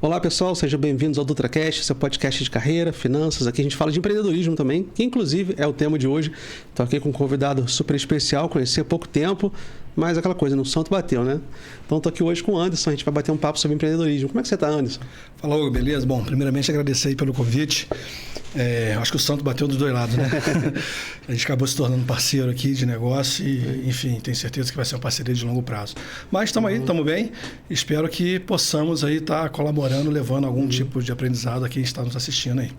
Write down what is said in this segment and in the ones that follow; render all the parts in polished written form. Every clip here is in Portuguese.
Olá pessoal, sejam bem-vindos ao DutraCast, seu podcast de carreira, finanças. Aqui a gente fala de empreendedorismo também, que inclusive é o tema de hoje. Estou aqui com um convidado super especial, conheci há pouco tempo, mas aquela coisa, no santo bateu, né? Então estou aqui hoje com o Anderson, a gente vai bater um papo sobre empreendedorismo. Como é que você está, Anderson? Fala, Hugo, beleza? Bom, primeiramente agradecer aí pelo convite. Acho que o santo bateu dos dois lados, né? A gente acabou se tornando parceiro aqui de negócio e, enfim, tenho certeza que vai ser uma parceria de longo prazo. Mas estamos aí, estamos bem. Espero que possamos aí estar colaborando, levando algum tipo de aprendizado a quem está nos assistindo aí.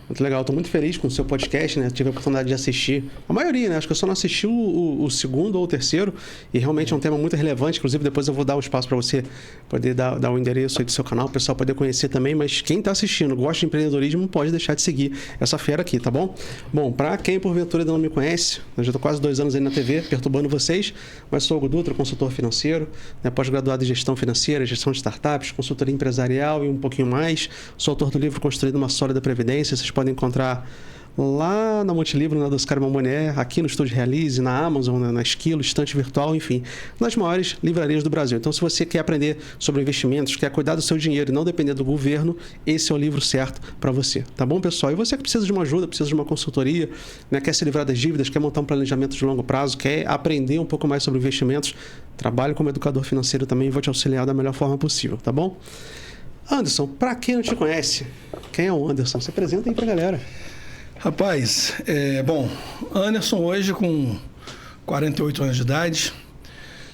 Muito legal, estou muito feliz com o seu podcast, né? Tive a oportunidade de assistir a maioria, né? Acho que eu só não assisti o segundo ou o terceiro e realmente é um tema muito relevante. Inclusive, depois eu vou dar o espaço para você poder dar o endereço aí do seu canal, o pessoal poder conhecer também. Mas quem está assistindo, gosta de empreendedorismo, não pode deixar de seguir essa fera aqui, tá bom? Bom, para quem porventura ainda não me conhece, eu já estou quase 2 anos aí na TV, perturbando vocês, mas sou o Hugo Dutra, consultor financeiro, né? Pós-graduado em gestão financeira, gestão de startups, consultoria empresarial e um pouquinho mais. Sou autor do livro Construindo uma Sólida Previdência. Vocês podem encontrar lá na Montelivro, na Oscar Mamonier, aqui no Estúdio Realize, na Amazon, na Esquilo, Estante Virtual, enfim, nas maiores livrarias do Brasil. Então, se você quer aprender sobre investimentos, quer cuidar do seu dinheiro e não depender do governo, esse é o livro certo para você. Tá bom, pessoal? E você que precisa de uma ajuda, precisa de uma consultoria, né, quer se livrar das dívidas, quer montar um planejamento de longo prazo, quer aprender um pouco mais sobre investimentos, trabalho como educador financeiro também e vou te auxiliar da melhor forma possível, tá bom? Anderson, para quem não te conhece, quem é o Anderson? Se apresenta aí para a galera. Rapaz, Anderson hoje com 48 anos de idade,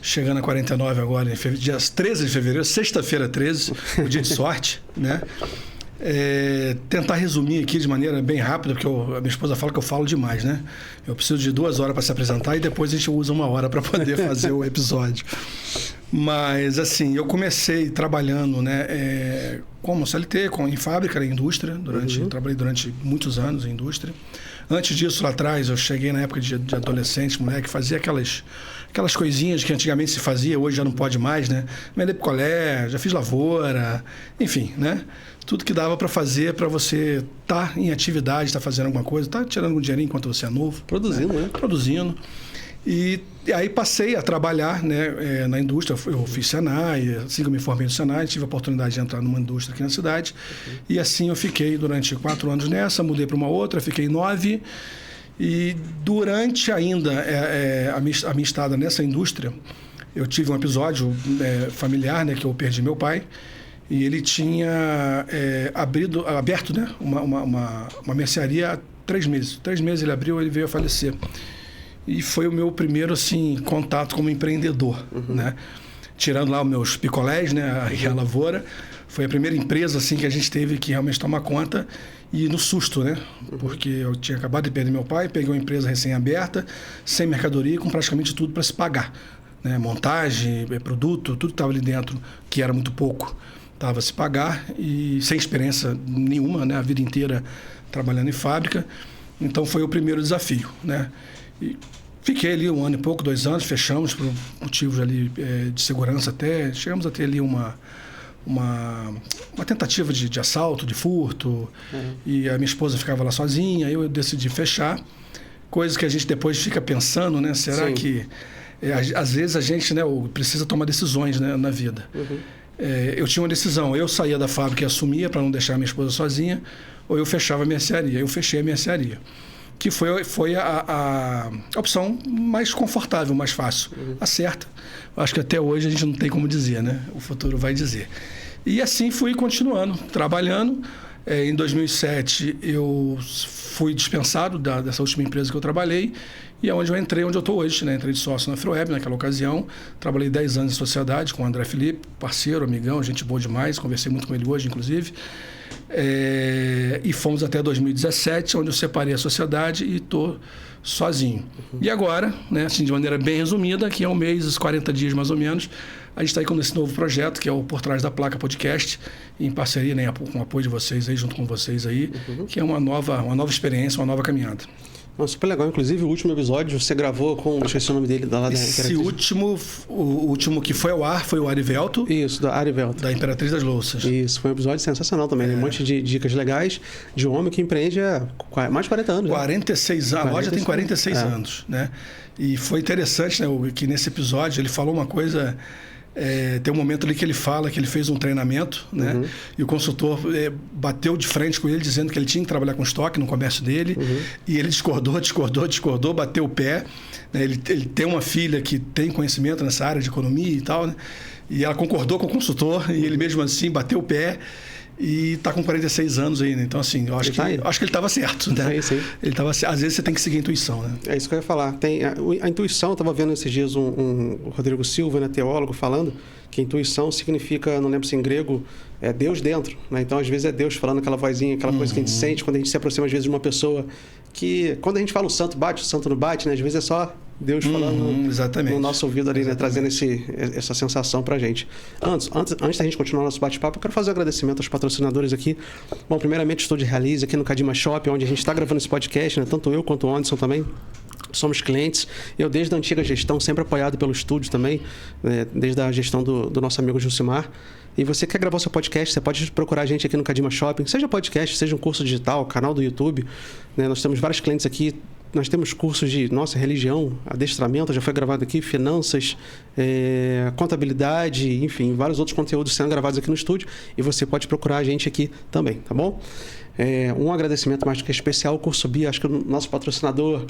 chegando a 49 agora, dia 13 de fevereiro, sexta-feira 13, o dia de sorte, né? Tentar resumir aqui de maneira bem rápida, porque a minha esposa fala que eu falo demais, né? Eu preciso de 2 horas para se apresentar e depois a gente usa 1 hora para poder fazer o episódio. Mas, assim, eu comecei trabalhando, né, como CLT, em fábrica, na indústria, trabalhei durante muitos anos em indústria. Antes disso, lá atrás, eu cheguei na época de adolescente, moleque, fazia aquelas coisinhas que antigamente se fazia, hoje já não pode mais, né? Vender picolé, já fiz lavoura, enfim, né? Tudo que dava para fazer para você estar em atividade, estar fazendo alguma coisa, estar tirando algum dinheirinho enquanto você é novo. Produzindo, né? Produzindo. E aí passei a trabalhar, né, na indústria. Eu fiz Senai, assim que eu me formei no Senai, tive a oportunidade de entrar numa indústria aqui na cidade. E assim eu fiquei durante 4 anos nessa, mudei para uma outra, fiquei 9. E durante ainda a minha estada nessa indústria, eu tive um episódio familiar, né, que eu perdi meu pai. E ele tinha aberto, né, uma mercearia há 3 meses. 3 meses ele abriu, ele veio a falecer. E foi o meu primeiro, assim, contato como empreendedor, né? Tirando lá os meus picolés, né, a lavoura. Foi a primeira empresa, assim, que a gente teve que realmente tomar conta. E no susto, né? Porque eu tinha acabado de perder meu pai, peguei uma empresa recém-aberta, sem mercadoria, com praticamente tudo para se pagar, né? Montagem, produto, tudo que estava ali dentro, que era muito pouco, estava a se pagar. E sem experiência nenhuma, né? A vida inteira trabalhando em fábrica. Então foi o primeiro desafio, né? E fiquei ali 1 ano e pouco, 2 anos, fechamos por motivos ali de segurança até. Chegamos a ter ali uma tentativa de assalto, de furto, e a minha esposa ficava lá sozinha, aí eu decidi fechar. Coisas que a gente depois fica pensando, né? Será que... às vezes a gente, né, precisa tomar decisões, né, na vida. Eu tinha uma decisão, eu saía da fábrica e assumia para não deixar a minha esposa sozinha, ou eu fechava a mercearia. Eu fechei a mercearia, que foi a opção mais confortável, mais fácil. A certa. Acho que até hoje a gente não tem como dizer, né? O futuro vai dizer. E assim fui continuando, trabalhando. Em 2007, eu fui dispensado dessa última empresa que eu trabalhei, e é onde eu entrei, onde eu estou hoje, né? Entrei de sócio na Freweb naquela ocasião. Trabalhei 10 anos em sociedade com o André Felipe, parceiro, amigão, gente boa demais. Conversei muito com ele hoje, inclusive. E fomos até 2017, onde eu separei a sociedade e estou sozinho. E agora, né, assim, de maneira bem resumida, que é 1 mês, 40 dias mais ou menos, a gente está aí com esse novo projeto, que é o Por Trás da Placa Podcast, em parceria, né, com o apoio de vocês aí, junto com vocês aí, que é uma nova experiência, uma nova caminhada. Nossa, super legal. Inclusive, o último episódio você gravou com... Deixa eu esqueci o nome dele. O último que foi ao ar foi o Arivelto. Isso, da Arivelto. Da Imperatriz das Louças. Isso, foi um episódio sensacional também. Um monte de dicas legais de um homem que empreende há mais de 40 anos. 46 anos. A loja tem 46 anos, né? E foi interessante, né, que nesse episódio ele falou uma coisa Tem um momento ali que ele fala que ele fez um treinamento, né? E o consultor bateu de frente com ele, dizendo que ele tinha que trabalhar com estoque no comércio dele. E ele discordou, bateu o pé. Né? Ele tem uma filha que tem conhecimento nessa área de economia e tal, né? E ela concordou com o consultor e ele mesmo assim bateu o pé. E está com 46 anos ainda. Então, assim, eu acho que ele estava certo. Né? Sim. Ele tava, às vezes você tem que seguir a intuição. Né? É isso que eu ia falar. Tem a intuição, eu estava vendo esses dias o Rodrigo Silva, né, teólogo, falando que intuição significa, não lembro se em grego, é Deus dentro. Né? Então, às vezes é Deus falando aquela vozinha, aquela coisa que a gente sente quando a gente se aproxima, às vezes, de uma pessoa que... Quando a gente fala o santo bate, o santo não bate, né? Às vezes é só Deus falando no nosso ouvido ali, né? Trazendo essa sensação pra gente. Antes da gente continuar nosso bate-papo, eu quero fazer um agradecimento aos patrocinadores aqui. Bom, primeiramente, estou de Realize aqui no Cadima Shop, onde a gente está gravando esse podcast, né? Tanto eu quanto o Anderson também. Somos clientes. Eu, desde a antiga gestão, sempre apoiado pelo estúdio também, né? Desde a gestão do nosso amigo Jucimar. E você quer gravar o seu podcast, você pode procurar a gente aqui no Cadima Shopping, seja podcast, seja um curso digital, canal do YouTube. Né? Nós temos vários clientes aqui. Nós temos cursos de religião, adestramento, já foi gravado aqui, finanças, contabilidade, enfim, vários outros conteúdos sendo gravados aqui no estúdio. E você pode procurar a gente aqui também, tá bom? Um agradecimento mais do que especial ao Curso Bi, acho que o nosso patrocinador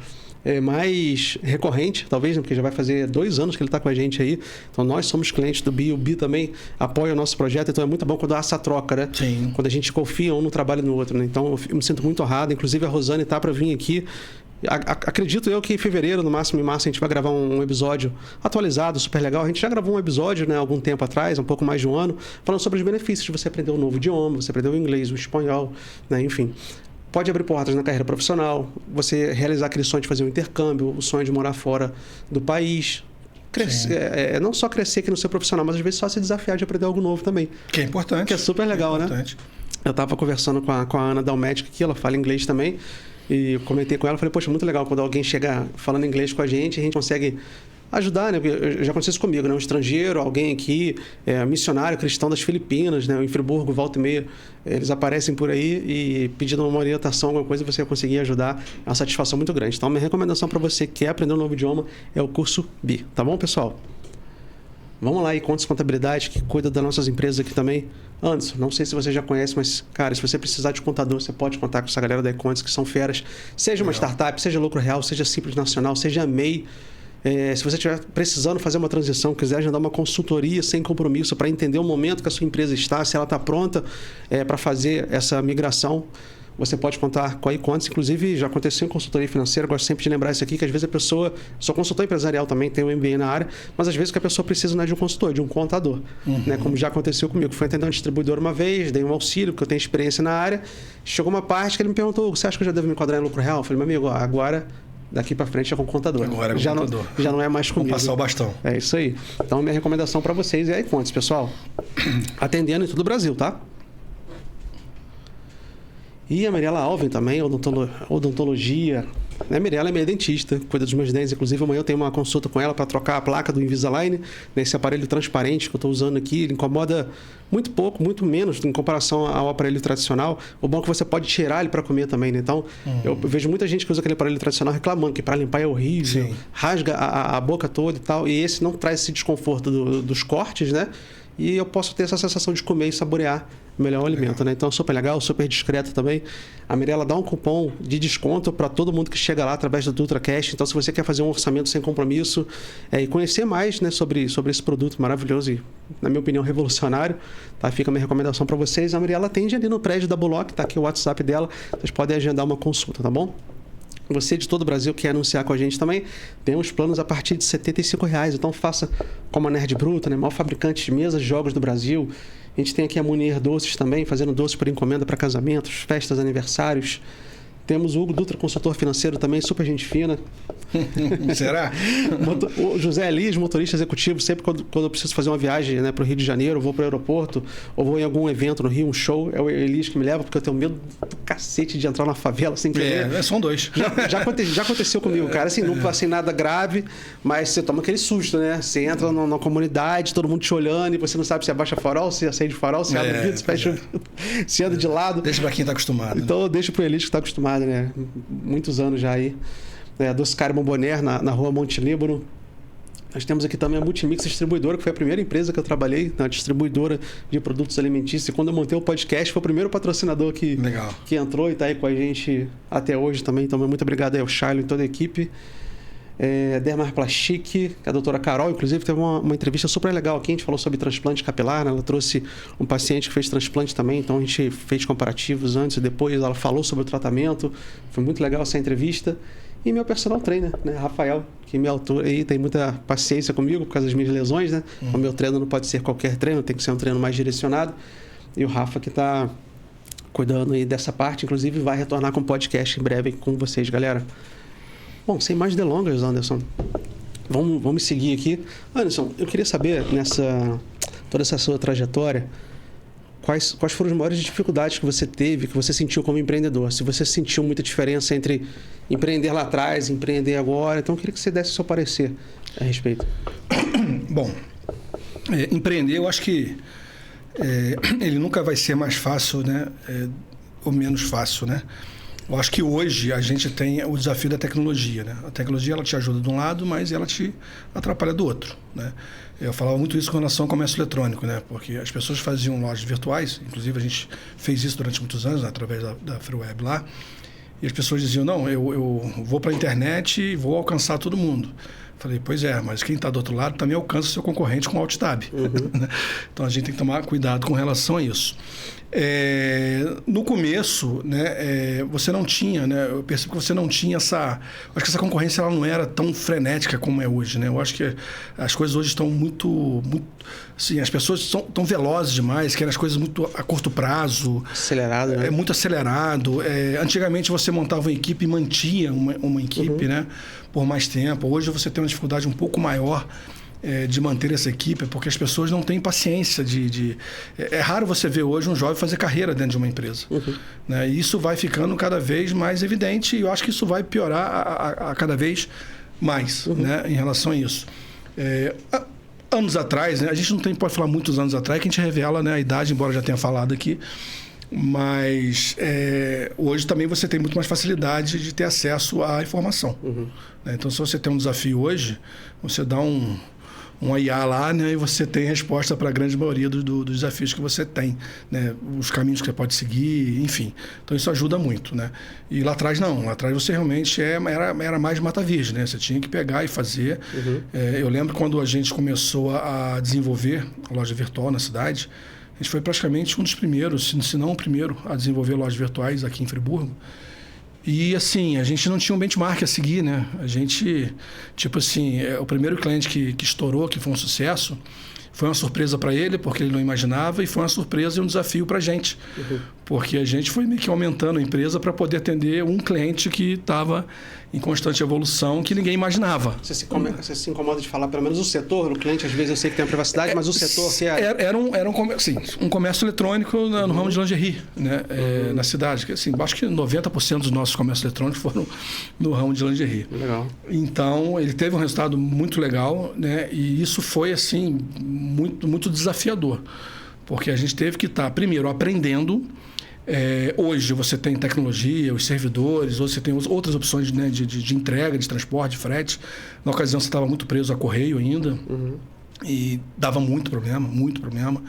mais recorrente, talvez, né? Porque já vai fazer 2 anos que ele está com a gente aí. Então, nós somos clientes do Bi, o Bi também apoia o nosso projeto, então é muito bom quando há essa troca, né? Sim. Quando a gente confia um no trabalho no outro, né? Então, eu me sinto muito honrado, inclusive a Rosane está para vir aqui. Acredito eu que em fevereiro, no máximo em março, a gente vai gravar um episódio atualizado, super legal. A gente já gravou um episódio, né, algum tempo atrás, um pouco mais de um ano, falando sobre os benefícios de você aprender um novo idioma, você aprender o inglês, o espanhol, né, enfim. Pode abrir portas na carreira profissional, você realizar aquele sonho de fazer um intercâmbio, o sonho de morar fora do país. Não só crescer aqui no seu profissional, mas às vezes só se desafiar de aprender algo novo também. Que é importante. Que é super legal, né? Eu estava conversando com a Ana Dalmédica aqui, ela fala inglês também. E eu comentei com ela, falei, poxa, muito legal quando alguém chega falando inglês com a gente consegue ajudar, né? Já aconteceu isso comigo, né? Um estrangeiro, alguém aqui, missionário cristão das Filipinas, né? Em Friburgo, volta e meia, eles aparecem por aí e pedindo uma orientação, alguma coisa, você vai conseguir ajudar. É uma satisfação muito grande. Então, minha recomendação para você que quer aprender um novo idioma é o curso Bi, tá bom, pessoal? Vamos lá, Contas Contabilidade, que cuida das nossas empresas aqui também. Anderson, não sei se você já conhece, mas, cara, se você precisar de contador, você pode contar com essa galera da Contas, que são feras. Seja uma startup, seja lucro real, seja Simples Nacional, seja MEI. Se você estiver precisando fazer uma transição, quiser agendar uma consultoria sem compromisso para entender o momento que a sua empresa está, se ela está pronta para fazer essa migração, você pode contar com a Contas. Inclusive, já aconteceu em consultoria financeira, gosto sempre de lembrar isso aqui, que às vezes a pessoa, sou consultor empresarial também, tenho um MBA na área, mas às vezes que a pessoa precisa não é de um consultor, de um contador, né? Como já aconteceu comigo. Fui atender um distribuidor uma vez, dei um auxílio, porque eu tenho experiência na área, chegou uma parte que ele me perguntou, você acha que eu já devo me enquadrar em lucro real? Eu falei, meu amigo, agora... Daqui para frente é com o contador. Agora é com o contador. Já não é mais comigo. Vamos passar o bastão. É isso aí. Então, minha recomendação para vocês é a Contas, pessoal. Atendendo em todo o Brasil, tá? E a Mirela Alvin também, odontologia. A Mirela é minha dentista, cuida dos meus dentes. Inclusive, amanhã eu tenho uma consulta com ela para trocar a placa do Invisalign, nesse aparelho transparente que eu estou usando aqui. Ele incomoda muito pouco, muito menos em comparação ao aparelho tradicional. O bom é que você pode tirar ele para comer também, né? Então, eu vejo muita gente que usa aquele aparelho tradicional reclamando que para limpar é horrível, rasga a boca toda e tal. E esse não traz esse desconforto dos cortes, né? E eu posso ter essa sensação de comer e saborear melhor o alimento, né? Então, super legal, super discreto também. A Mirela dá um cupom de desconto para todo mundo que chega lá através do DutraCast. Então, se você quer fazer um orçamento sem compromisso e conhecer mais, né, sobre esse produto maravilhoso e, na minha opinião, revolucionário, tá? Fica a minha recomendação para vocês. A Mirela atende ali no prédio da Bullock, tá aqui o WhatsApp dela. Vocês podem agendar uma consulta, tá bom? Você de todo o Brasil quer anunciar com a gente também, temos planos a partir de R$ 75,00. Então faça como a Nerd Bruta, né? Maior fabricante de mesas de jogos do Brasil. A gente tem aqui a Munier Doces também, fazendo doces por encomenda para casamentos, festas, aniversários. Temos o Hugo Dutra, consultor financeiro também, super gente fina. Será? O José Elias, motorista executivo, sempre quando eu preciso fazer uma viagem, né, para o Rio de Janeiro, eu vou para o aeroporto, ou vou em algum evento no Rio, um show, é o Elias que me leva, porque eu tenho medo do cacete de entrar na favela sem querer. São dois. Já aconteceu comigo, cara. Assim, não passei nada grave, mas você toma aquele susto, né? Você entra numa comunidade, todo mundo te olhando, e você não sabe se abaixa farol, se acende farol, se abre o vidro, se fecha o vidro, se anda de lado. Deixa para quem está acostumado. Então, eu deixo pro Elias que está acostumado, né? Muitos anos já aí. Doce Cara Bombonier, na rua Monte Líbano. Nós temos aqui também a Multimix Distribuidora, que foi a primeira empresa que eu trabalhei, na distribuidora de produtos alimentícios. E quando eu montei o podcast, foi o primeiro patrocinador que entrou e está aí com a gente até hoje também. Então, muito obrigado aí ao Charlie e toda a equipe. Dermar Plastic, que é a doutora Carol, inclusive, teve uma entrevista super legal aqui. A gente falou sobre transplante capilar, né? Ela trouxe um paciente que fez transplante também, então a gente fez comparativos antes e depois. Ela falou sobre o tratamento. Foi muito legal essa entrevista. E meu personal trainer, né? Rafael, que me autor aí, tem muita paciência comigo por causa das minhas lesões, né? O meu treino não pode ser qualquer treino, tem que ser um treino mais direcionado. E o Rafa que está cuidando aí dessa parte, inclusive vai retornar com um podcast em breve com vocês, galera. Bom, sem mais delongas, Anderson, vamos seguir aqui. Anderson, eu queria saber, toda essa sua trajetória, quais foram as maiores dificuldades que você teve, que você sentiu como empreendedor? Se você sentiu muita diferença entre empreender lá atrás e empreender agora. Então, eu queria que você desse o seu parecer a respeito. Bom, empreender, eu acho que ele nunca vai ser mais fácil, né? Ou menos fácil, né? Eu acho que hoje a gente tem o desafio da tecnologia, né? A tecnologia, ela te ajuda de um lado, mas ela te atrapalha do outro, né? Eu falava muito isso com relação ao comércio eletrônico, né? Porque as pessoas faziam lojas virtuais, inclusive a gente fez isso durante muitos anos, né? Através da FreeWeb lá, e as pessoas diziam, não, eu vou para a internet e vou alcançar todo mundo. Falei, pois é, mas quem está do outro lado também alcança o seu concorrente com o Alt-Tab. Então, a gente tem que tomar cuidado com relação a isso. No começo, né, você não tinha, né, eu percebo que você não tinha acho que essa concorrência ela não era tão frenética como é hoje, né? Eu acho que as coisas hoje estão muito assim, as pessoas estão velozes demais, querem as coisas muito a curto prazo. Acelerado, né? Muito acelerado. Antigamente você montava uma equipe e mantinha uma equipe, né, por mais tempo. Hoje você tem uma dificuldade um pouco maior de manter essa equipe, porque as pessoas não têm paciência É raro você ver hoje um jovem fazer carreira dentro de uma empresa. Né? E isso vai ficando cada vez mais evidente e eu acho que isso vai piorar a cada vez mais, né, em relação a isso. Anos atrás, né, a gente não pode falar muitos anos atrás, que a gente revela, né, a idade, embora já tenha falado aqui, mas hoje também você tem muito mais facilidade de ter acesso à informação. Né? Então, se você tem um desafio hoje, você dá um IA lá, né, e você tem resposta para a grande maioria dos desafios que você tem, né, os caminhos que você pode seguir, enfim. Então, isso ajuda muito, né? E lá atrás, não. Lá atrás, você realmente era mais mata-virgem, né? Você tinha que pegar e fazer. Eu lembro quando a gente começou a desenvolver a loja virtual na cidade, a gente foi praticamente um dos primeiros, se não o primeiro, a desenvolver lojas virtuais aqui em Friburgo. E, assim, a gente não tinha um benchmark a seguir, né? A gente, tipo assim, o primeiro cliente que estourou, que foi um sucesso, foi uma surpresa para ele, porque ele não imaginava, e foi uma surpresa e um desafio para a gente. Porque a gente foi meio que aumentando a empresa para poder atender um cliente que estava em constante evolução, que ninguém imaginava. Você se incomoda de falar, pelo menos o setor, o cliente às vezes eu sei que tem a privacidade, mas o setor que era um comércio eletrônico no ramo de lingerie, né? Na cidade. Assim, acho que 90% dos nossos comércios eletrônicos foram no ramo de lingerie. Legal. Então, ele teve um resultado muito legal, né? E isso foi, assim, muito, muito desafiador. Porque a gente teve que estar, primeiro, aprendendo. Hoje você tem tecnologia, os servidores, ou você tem outras opções, né, de entrega, de transporte, de frete. Na ocasião você estava muito preso a correio ainda e dava muito problema.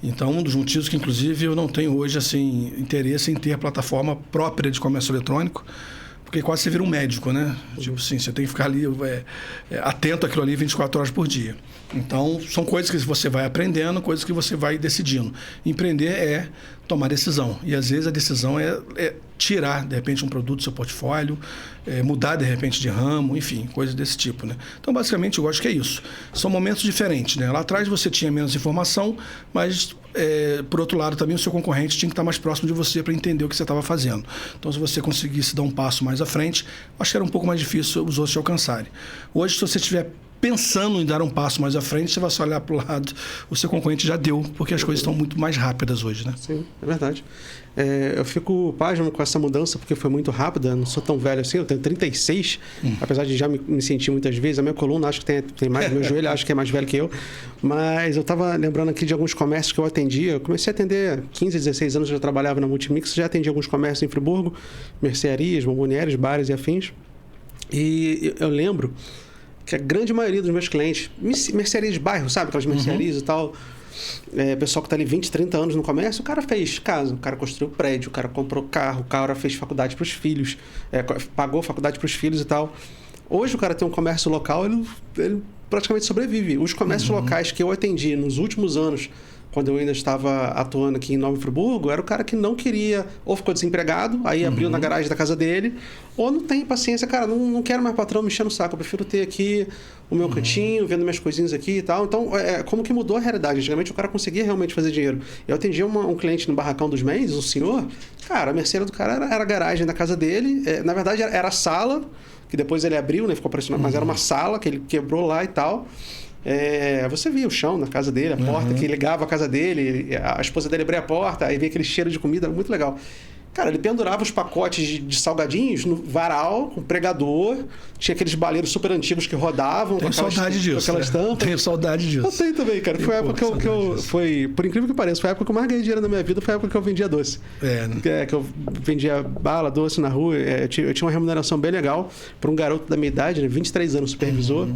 Então, um dos motivos que, inclusive, eu não tenho hoje assim, interesse em ter plataforma própria de comércio eletrônico, porque quase você vira um médico, né? Tipo assim, você tem que ficar ali atento àquilo ali 24 horas por dia. Então, são coisas que você vai aprendendo, coisas que você vai decidindo. Empreender é tomar decisão. E, às vezes, a decisão é tirar, de repente, um produto do seu portfólio, mudar, de repente, de ramo, enfim, coisas desse tipo, né? Então, basicamente, eu acho que é isso. São momentos diferentes, né? Lá atrás você tinha menos informação, mas, por outro lado, também o seu concorrente tinha que estar mais próximo de você para entender o que você estava fazendo. Então, se você conseguisse dar um passo mais à frente, acho que era um pouco mais difícil os outros te alcançarem. Hoje, se você estiver pensando em dar um passo mais à frente, você vai só olhar para o lado, o seu concorrente já deu, porque as coisas estão muito mais rápidas hoje, né? Sim, é verdade. Eu fico pasmo com essa mudança, porque foi muito rápida, eu não sou tão velho assim, eu tenho 36, apesar de já me sentir muitas vezes, a minha coluna acho que tem mais, meu joelho acho que é mais velho que eu, mas eu estava lembrando aqui de alguns comércios que eu atendia, eu comecei a atender 15, 16 anos, eu já trabalhava na Multimix, já atendi alguns comércios em Friburgo, mercearias, bombonières, bares e afins, e eu lembro que a grande maioria dos meus clientes, mercearias de bairro, sabe? Aquelas mercearias e tal, pessoal que está ali 20, 30 anos no comércio, o cara fez casa, o cara construiu prédio, o cara comprou carro, o cara fez faculdade para os filhos, pagou faculdade para os filhos e tal. Hoje o cara tem um comércio local, ele praticamente sobrevive. Os comércios locais que eu atendi nos últimos anos, quando eu ainda estava atuando aqui em Nova Friburgo, era o cara que não queria, ou ficou desempregado, aí abriu na garagem da casa dele, ou não tem paciência, cara, não quero mais patrão me enchendo o saco, eu prefiro ter aqui o meu cantinho, vendo minhas coisinhas aqui e tal. Então, como que mudou a realidade? Antigamente o cara conseguia realmente fazer dinheiro. Eu atendi um cliente no Barracão dos Mendes, um senhor, cara, a mercearia do cara era a garagem da casa dele, na verdade era a sala, que depois ele abriu, né, ficou pressionado, mas era uma sala que ele quebrou lá e tal. Você via o chão na casa dele, a porta que ligava a casa dele, a esposa dele abria a porta, aí via aquele cheiro de comida, era muito legal. Cara, ele pendurava os pacotes de salgadinhos no varal, com pregador, tinha aqueles baleiros super antigos que rodavam. Tenho saudade disso. Com aquelas tampas. Tenho saudade disso. Eu tenho também, cara. Foi a época que eu por incrível que pareça, foi a época que eu mais ganhei dinheiro na minha vida, foi a época que eu vendia doce. Que eu vendia bala, doce na rua. Eu tinha uma remuneração bem legal para um garoto da minha idade, né, 23 anos, supervisor.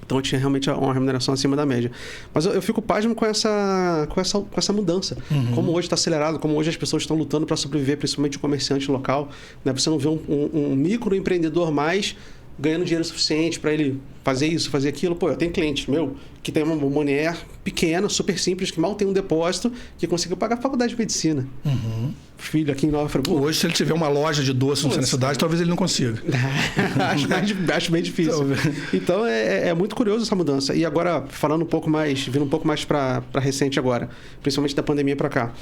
Então eu tinha realmente uma remuneração acima da média. Mas eu fico pasmo com essa mudança. Como hoje está acelerado, como hoje as pessoas estão lutando para sobreviver, principalmente o comerciante local. Né? Você não vê um microempreendedor mais ganhando dinheiro suficiente para ele fazer isso, fazer aquilo. Pô, eu tenho cliente meu que tem uma mulher pequena, super simples, que mal tem um depósito, que conseguiu pagar a faculdade de medicina. Filho aqui em Nova Friburgo. Hoje, se ele tiver uma loja de doce na cidade, talvez ele não consiga. acho bem difícil. Então, é muito curioso essa mudança. E agora, vindo um pouco mais para recente agora, principalmente da pandemia para cá.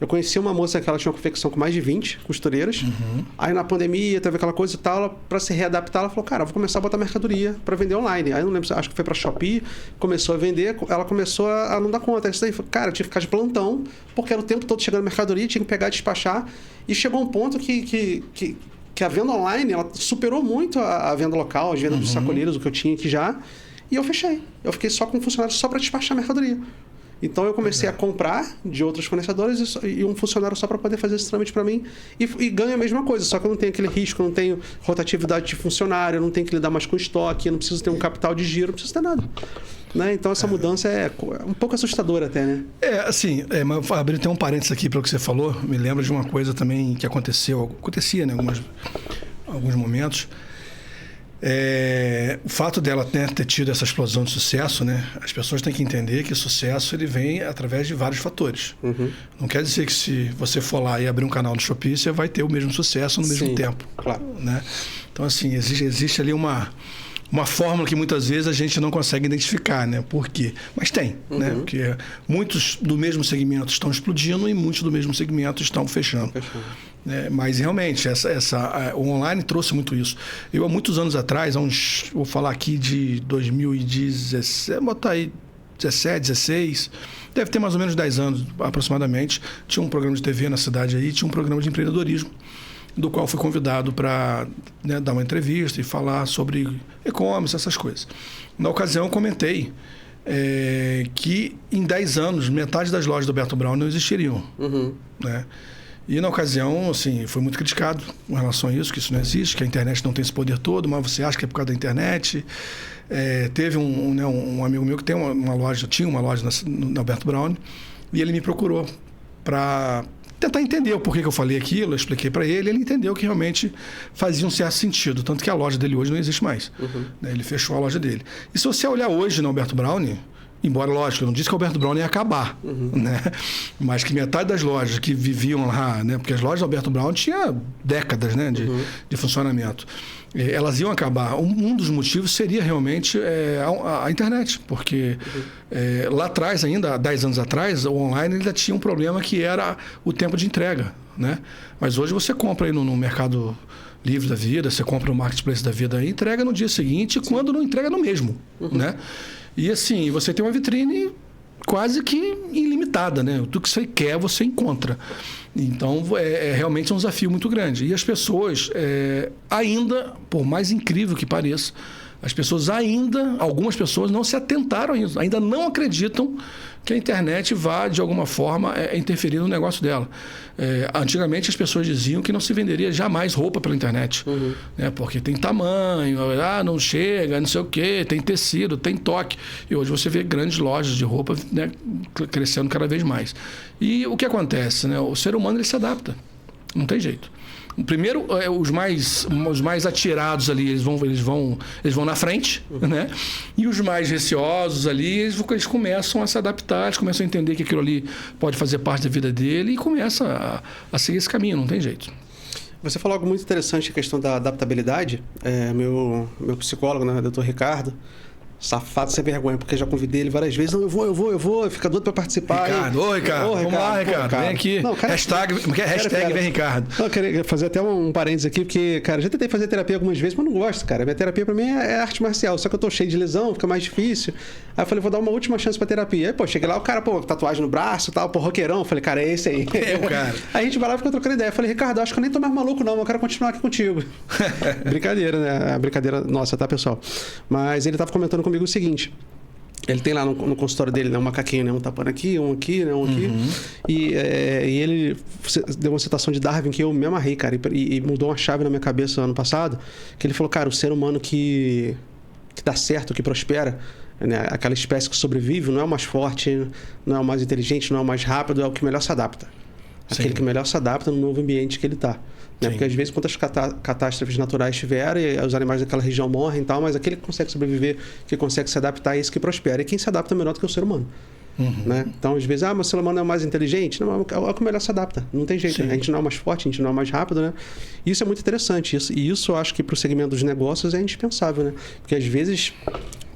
Eu conheci uma moça que ela tinha uma confecção com mais de 20 costureiras. Aí na pandemia teve aquela coisa e tal, para se readaptar, ela falou, cara, eu vou começar a botar mercadoria para vender online. Aí eu não lembro, acho que foi para Shopee, começou a vender, ela começou a não dar conta. Isso daí, cara, eu tinha que ficar de plantão, porque era o tempo todo chegando mercadoria, tinha que pegar e despachar. E chegou um ponto que a venda online, ela superou muito a venda local, as vendas dos sacoleiros, o que eu tinha aqui já. E eu fechei. Eu fiquei só com um funcionário só para despachar mercadoria. Então eu comecei a comprar de outros fornecedores e um funcionário só para poder fazer esse trâmite para mim e ganho a mesma coisa, só que eu não tenho aquele risco, eu não tenho rotatividade de funcionário, eu não tenho que lidar mais com estoque, eu não preciso ter um capital de giro, não preciso ter nada. Né? Então essa mudança é um pouco assustadora até, né? Mas abrir até um parênteses aqui para o que você falou, me lembra de uma coisa também que acontecia, né, alguns momentos. O fato dela ter tido essa explosão de sucesso, né? As pessoas têm que entender que o sucesso ele vem através de vários fatores. Não quer dizer que se você for lá e abrir um canal no Shopee, você vai ter o mesmo sucesso no mesmo tempo. Claro. Né? Então, assim, existe ali uma fórmula que muitas vezes a gente não consegue identificar, né? Por quê? Mas tem, né? Porque muitos do mesmo segmento estão explodindo e muitos do mesmo segmento estão fechando. Mas realmente, o online trouxe muito isso. Eu, há muitos anos atrás, vou falar aqui de 2017, botar aí 17, 16, deve ter mais ou menos 10 anos aproximadamente, tinha um programa de TV na cidade aí, tinha um programa de empreendedorismo, do qual fui convidado para dar uma entrevista e falar sobre e-commerce, essas coisas. Na ocasião, eu comentei que em 10 anos, metade das lojas do Alberto Brown não existiriam. Né? E na ocasião, assim, foi muito criticado com relação a isso, que isso não existe, que a internet não tem esse poder todo, mas você acha que é por causa da internet. Teve um amigo meu que tinha uma loja no Alberto Brown, e ele me procurou para tentar entender o porquê que eu falei aquilo, eu expliquei para ele, ele entendeu que realmente fazia um certo sentido, tanto que a loja dele hoje não existe mais. Né? Ele fechou a loja dele. E se você olhar hoje no Alberto Brown, embora, lógico, eu não disse que o Alberto Brown ia acabar, né? Mas que metade das lojas que viviam lá, né? Porque as lojas do Alberto Brown tinha décadas, né? de funcionamento. Elas iam acabar. Um dos motivos seria realmente a internet, porque lá atrás, ainda há 10 anos atrás, o online ainda tinha um problema que era o tempo de entrega, né? Mas hoje você compra aí no Mercado Livre da vida, você compra no Marketplace da vida e entrega no dia seguinte, quando não entrega no mesmo, né? E assim, você tem uma vitrine quase que ilimitada, né? Tudo que você quer, você encontra. Então, realmente um desafio muito grande. E as pessoas, ainda, por mais incrível que pareça, Algumas pessoas não se atentaram a isso, ainda não acreditam que a internet vá, de alguma forma, interferir no negócio dela. Antigamente, as pessoas diziam que não se venderia jamais roupa pela internet, né? Porque tem tamanho, não chega, não sei o quê, tem tecido, tem toque. E hoje você vê grandes lojas de roupa, né, crescendo cada vez mais. E o que acontece, né? O ser humano ele se adapta, não tem jeito. Primeiro, os mais atirados ali, eles vão na frente, né? E os mais receosos ali, eles começam a se adaptar, eles começam a entender que aquilo ali pode fazer parte da vida dele e começa a seguir esse caminho, não tem jeito. Você falou algo muito interessante, a questão da adaptabilidade. Meu psicólogo, né, Dr. Ricardo, safado sem vergonha, porque já convidei ele várias vezes. Não, eu vou, fica doido pra participar. Ricardo, oi, Ricardo. Vamos lá, Ricardo. Vem aqui. Não, hashtag vem Ricardo. Não, eu queria fazer até um parênteses aqui, porque, cara, já tentei fazer terapia algumas vezes, mas não gosto, cara. Minha terapia pra mim é arte marcial, só que eu tô cheio de lesão, fica mais difícil. Aí eu falei, vou dar uma última chance pra terapia. Aí, cheguei lá, o cara, tatuagem no braço e tal, roqueirão. Eu falei, cara, é esse aí. Cara. Aí a gente vai lá e fica trocando ideia. Eu falei, Ricardo, acho que eu nem tô mais maluco, não, eu quero continuar aqui contigo. Brincadeira, né? A brincadeira nossa, tá, pessoal? Mas ele tava comentando comigo o seguinte. Ele tem lá no consultório dele, né, um macaquinho, né, um tapando aqui, um aqui, né, um aqui. E ele deu uma citação de Darwin que eu me amarrei, cara, e mudou uma chave na minha cabeça ano passado, que ele falou, cara, o ser humano que dá certo, que prospera, né, aquela espécie que sobrevive, não é o mais forte, não é o mais inteligente, não é o mais rápido, é o que melhor se adapta. Aquele que melhor se adapta no novo ambiente que ele está. Né? Porque às vezes quantas catástrofes naturais tiveram e os animais daquela região morrem e tal, mas aquele que consegue sobreviver, que consegue se adaptar, é esse que prospera. E quem se adapta é melhor do que o ser humano. Né? Então, às vezes, mas o ser humano é o mais inteligente. Não, é o que melhor se adapta. Não tem jeito. Né? A gente não é o mais forte, a gente não é o mais rápido, né? Isso é muito interessante. Isso eu acho que para o segmento dos negócios é indispensável, né? Porque às vezes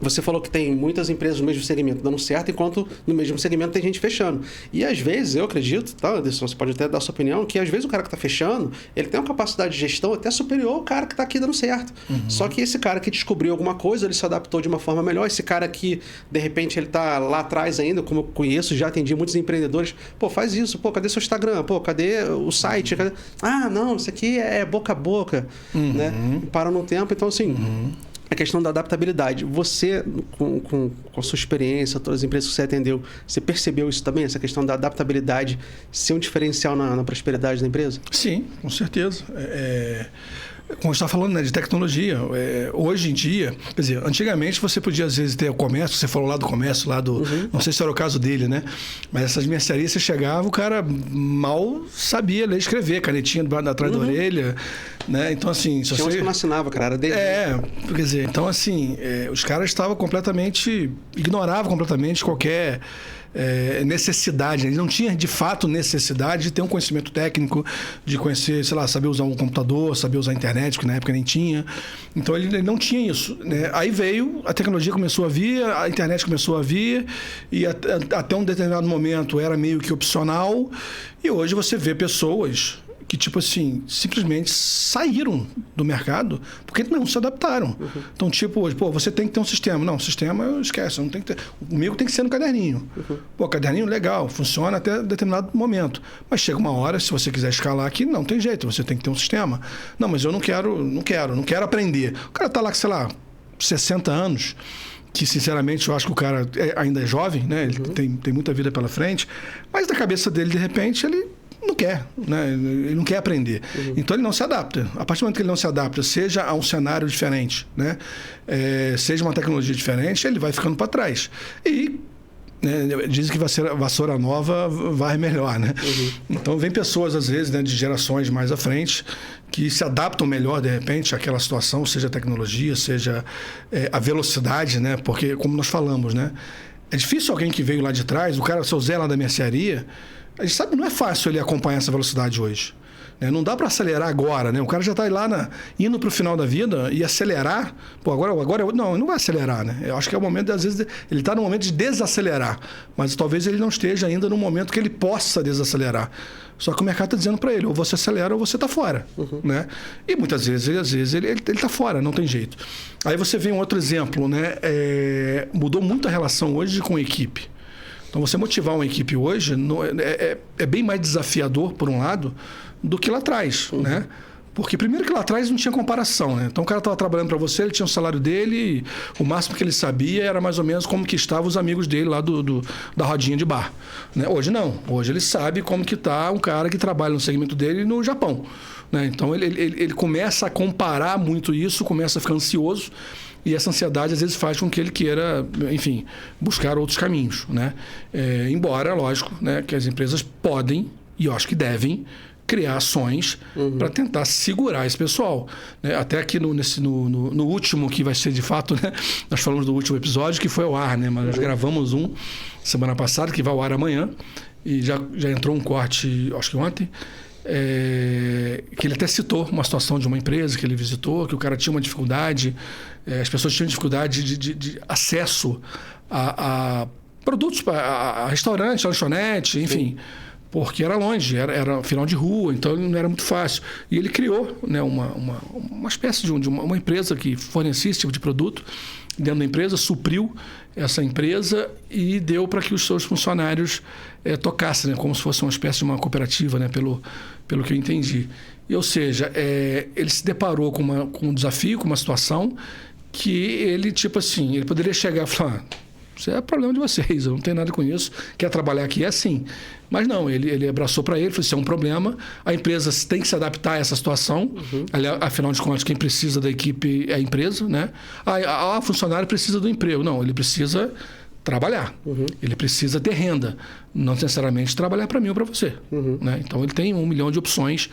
você falou que tem muitas empresas no mesmo segmento dando certo, enquanto no mesmo segmento tem gente fechando. E às vezes, eu acredito, tá, Anderson, você pode até dar a sua opinião, que às vezes o cara que está fechando, ele tem uma capacidade de gestão até superior ao cara que está aqui dando certo. Só que esse cara que descobriu alguma coisa, ele se adaptou de uma forma melhor. Esse cara que, de repente, ele está lá atrás ainda, como eu conheço, já atendi muitos empreendedores, faz isso, cadê seu Instagram? Cadê o site? Cadê... não, isso aqui é boca a boca, né? Para no tempo, então assim... A questão da adaptabilidade. Você, com a sua experiência, todas as empresas que você atendeu, você percebeu isso também? Essa questão da adaptabilidade ser um diferencial na prosperidade da empresa? Sim, com certeza. Como você está falando, né, de tecnologia, hoje em dia, quer dizer, antigamente você podia às vezes ter o comércio, você falou lá do comércio, não sei se era o caso dele, né? Mas essas mercearias, você chegava, o cara mal sabia ler e escrever, canetinha atrás da orelha, né? Então, assim... Tinha uns que não assinava, cara, era dele. Quer dizer, então, assim, os caras estavam ignoravam completamente qualquer... necessidade, ele não tinha de fato necessidade de ter um conhecimento técnico, de conhecer, sei lá, saber usar um computador, saber usar a internet, que na época nem tinha. Então ele não tinha isso, né? Aí veio, a tecnologia começou a vir, a internet começou a vir, e até um determinado momento era meio que opcional, e hoje você vê pessoas que, tipo assim, simplesmente saíram do mercado porque não se adaptaram. Então, tipo, hoje, você tem que ter um sistema. Não, sistema, esquece, não tem que ter. O meu tem que ser no caderninho. Caderninho, legal, funciona até determinado momento. Mas chega uma hora, se você quiser escalar aqui, não tem jeito, você tem que ter um sistema. Não, mas eu não quero aprender. O cara tá lá, sei lá, 60 anos, que sinceramente eu acho que o cara ainda é jovem, né? Ele tem muita vida pela frente, mas na cabeça dele, de repente, ele não quer, né? Ele não quer aprender. Então ele não se adapta. A partir do momento que ele não se adapta, seja a um cenário diferente, né? Seja uma tecnologia diferente, ele vai ficando para trás. E dizem que vassoura nova vai melhor, né? Então vem pessoas, às vezes, né, de gerações mais à frente, que se adaptam melhor, de repente, àquela situação, seja a tecnologia, seja a velocidade, né? Porque, como nós falamos, né? É difícil alguém que veio lá de trás, o cara, o seu Zé lá da mercearia, a gente sabe, não é fácil ele acompanhar essa velocidade hoje. Né? Não dá para acelerar agora, né? O cara já está lá indo para o final da vida e acelerar. Agora não, ele não vai acelerar, né? Eu acho que é o momento, às vezes, ele está no momento de desacelerar, mas talvez ele não esteja ainda no momento que ele possa desacelerar. Só que o mercado está dizendo para ele, ou você acelera ou você está fora. Né? E muitas vezes, às vezes, ele está fora, não tem jeito. Aí você vê um outro exemplo, né? Mudou muito a relação hoje com a equipe. Então, você motivar uma equipe hoje é bem mais desafiador, por um lado, do que lá atrás, né? Porque primeiro que lá atrás não tinha comparação, né? Então o cara estava trabalhando para você, ele tinha o salário dele, e o máximo que ele sabia era mais ou menos como que estavam os amigos dele lá da rodinha de bar. Né? Hoje não. Hoje ele sabe como que está um cara que trabalha no segmento dele no Japão. Né? Então ele começa a comparar muito isso, começa a ficar ansioso, e essa ansiedade às vezes faz com que ele queira, enfim, buscar outros caminhos. Né? Embora, lógico, né, que as empresas podem, e eu acho que devem, criar ações para tentar segurar esse pessoal. Né? Até aqui no último, que vai ser de fato, né? Nós falamos do último episódio, que foi ao ar, né? Mas nós gravamos um semana passada, que vai ao ar amanhã, e já entrou um corte, acho que ontem, que ele até citou uma situação de uma empresa que ele visitou, que o cara tinha uma dificuldade, as pessoas tinham dificuldade de acesso a produtos, a restaurante, a lanchonete, enfim. Sim. Porque era longe, era final de rua, então não era muito fácil. E ele criou, né, uma espécie de uma empresa que fornecia esse tipo de produto dentro da empresa, supriu essa empresa e deu para que os seus funcionários tocassem, né, como se fosse uma espécie de uma cooperativa, né, pelo que eu entendi. Ou seja, ele se deparou com um desafio, com uma situação que ele, tipo assim, ele poderia chegar e falar... Isso é problema de vocês, eu não tenho nada com isso. Quer trabalhar aqui é assim. Mas não, ele abraçou para ele, falou: isso é um problema, a empresa tem que se adaptar a essa situação. Afinal de contas, quem precisa da equipe é a empresa, né? O funcionário precisa do emprego. Não, ele precisa trabalhar. Ele precisa ter renda, não necessariamente trabalhar para mim ou para você. Né? Então, ele tem 1 milhão de opções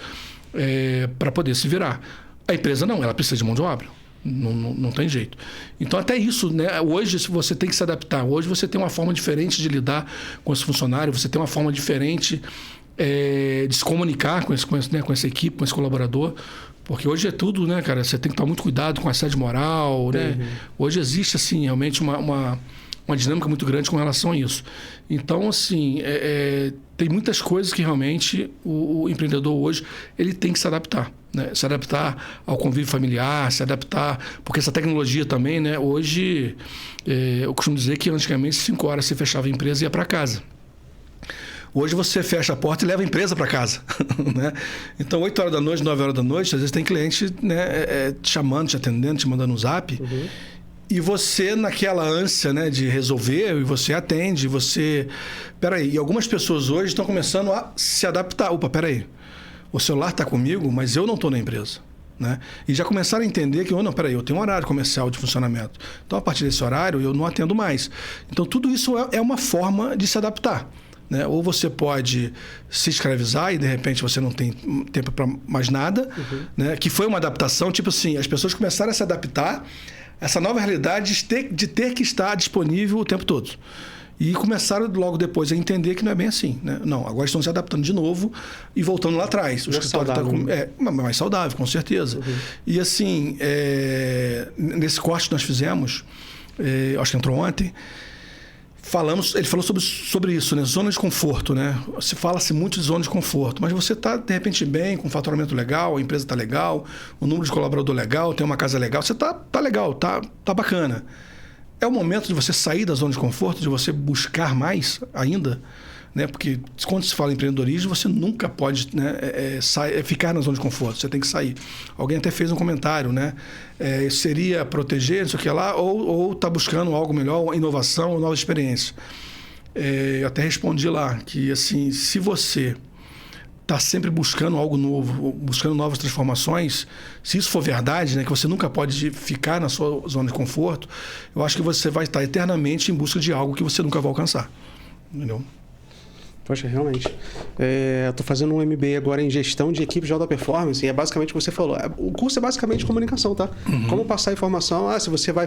para poder se virar. A empresa não, ela precisa de mão de obra. Não tem jeito. Então, até isso, né? Hoje você tem que se adaptar. Hoje você tem uma forma diferente de lidar com esse funcionário, você tem uma forma diferente de se comunicar com essa equipe, com esse colaborador. Porque hoje é tudo, né, cara? Você tem que tomar muito cuidado com a assédio moral, né? Hoje existe, assim, realmente uma dinâmica muito grande com relação a isso. Então, assim, tem muitas coisas que realmente o empreendedor hoje ele tem que se adaptar. Né? Se adaptar ao convívio familiar, se adaptar... Porque essa tecnologia também, né? Hoje, eu costumo dizer que antigamente 5 horas você fechava a empresa e ia para casa. Hoje você fecha a porta e leva a empresa para casa. Né? Então, 8 horas da noite, 9 horas da noite, às vezes tem cliente, né, te chamando, te atendendo, te mandando um zap. E você, naquela ânsia, né, de resolver, e você atende, você... Peraí, e algumas pessoas hoje estão começando a se adaptar. Opa, peraí, o celular está comigo, mas eu não estou na empresa. Né? E já começaram a entender que, não, peraí, eu tenho um horário comercial de funcionamento. Então, a partir desse horário, eu não atendo mais. Então, tudo isso é uma forma de se adaptar. Né? Ou você pode se escravizar e, de repente, você não tem tempo para mais nada. Né? Que foi uma adaptação, tipo assim, as pessoas começaram a se adaptar essa nova realidade de ter que estar disponível o tempo todo. E começaram logo depois a entender que não é bem assim. Né? Não, agora estão se adaptando de novo e voltando lá atrás. O escritório está mais saudável, com certeza. E assim, nesse corte que nós fizemos, acho que entrou ontem, ele falou sobre isso, né? Zona de conforto, né? Fala-se muito de zona de conforto, mas você está, de repente, bem, com faturamento legal, a empresa está legal, o número de colaborador legal, tem uma casa legal, você está legal, tá bacana. É o momento de você sair da zona de conforto, de você buscar mais ainda, né? Porque quando se fala em empreendedorismo, você nunca pode, né, ficar na zona de conforto, você tem que sair. Alguém até fez um comentário, né? Seria proteger, não sei o que lá, ou tá buscando algo melhor, inovação, nova experiência. Eu até respondi lá que, assim, se você está sempre buscando algo novo, buscando novas transformações, se isso for verdade, né, que você nunca pode ficar na sua zona de conforto, eu acho que você vai estar eternamente em busca de algo que você nunca vai alcançar. Entendeu? Poxa, realmente. Estou fazendo um MBA agora em gestão de equipes de alta performance, e é basicamente o que você falou. O curso é basicamente comunicação, tá? Como passar informação, se você vai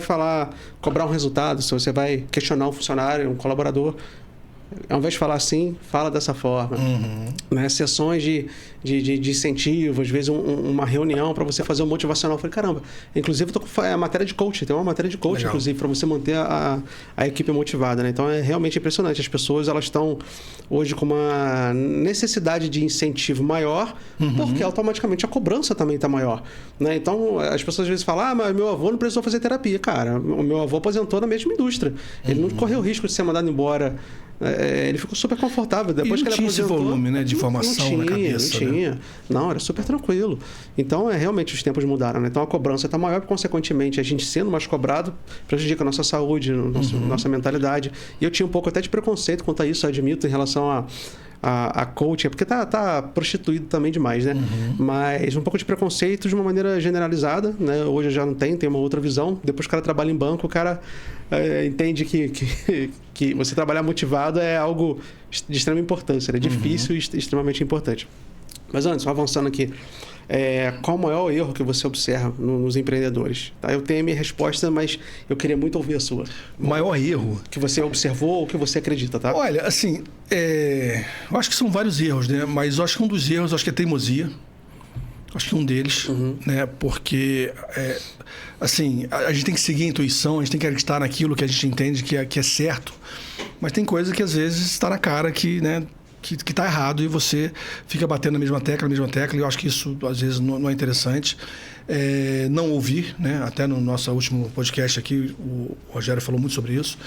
cobrar um resultado, se você vai questionar um funcionário, um colaborador, ao invés de falar assim, fala dessa forma. Né? Sessões de incentivo, às vezes uma reunião para você fazer um motivacional. Eu falei, caramba, inclusive eu tô com a matéria de coaching, tem uma matéria de coaching, inclusive, para você manter a equipe motivada. Né? Então é realmente impressionante. As pessoas elas estão hoje com uma necessidade de incentivo maior, porque automaticamente a cobrança também está maior. Né? Então as pessoas às vezes falam, mas meu avô não precisou fazer terapia. Cara, o meu avô aposentou na mesma indústria. Ele não correu o risco de ser mandado embora Ele ficou super confortável. Depois e não que ele tinha esse aposentou, volume, né, de informação na cabeça. Não tinha. Né? Não, era super tranquilo. Então, realmente, os tempos mudaram. Né? Então, a cobrança está maior, consequentemente, a gente sendo mais cobrado prejudica a nossa saúde, nossa mentalidade. E eu tinha um pouco até de preconceito quanto a isso, eu admito, em relação a coaching, porque tá prostituído também demais, né? Mas um pouco de preconceito de uma maneira generalizada, né? Hoje eu já não tem uma outra visão. Depois que o cara trabalha em banco, o cara entende que você trabalhar motivado é algo de extrema importância, é difícil e extremamente importante. Mas antes, avançando aqui, qual o maior erro que você observa nos empreendedores? Tá? Eu tenho a minha resposta, mas eu queria muito ouvir a sua. O maior erro? Que você observou ou que você acredita, tá? Olha, assim, eu acho que são vários erros, né? Mas eu acho que um dos erros, acho que é teimosia. Acho que um deles, né? Porque, assim, a gente tem que seguir a intuição, a gente tem que acreditar naquilo que a gente entende que é certo. Mas tem coisa que, às vezes, está na cara que, né? Que está errado e você fica batendo na mesma tecla, e eu acho que isso, às vezes, não é interessante. Não ouvir, né? Até no nosso último podcast aqui, o Rogério falou muito sobre isso.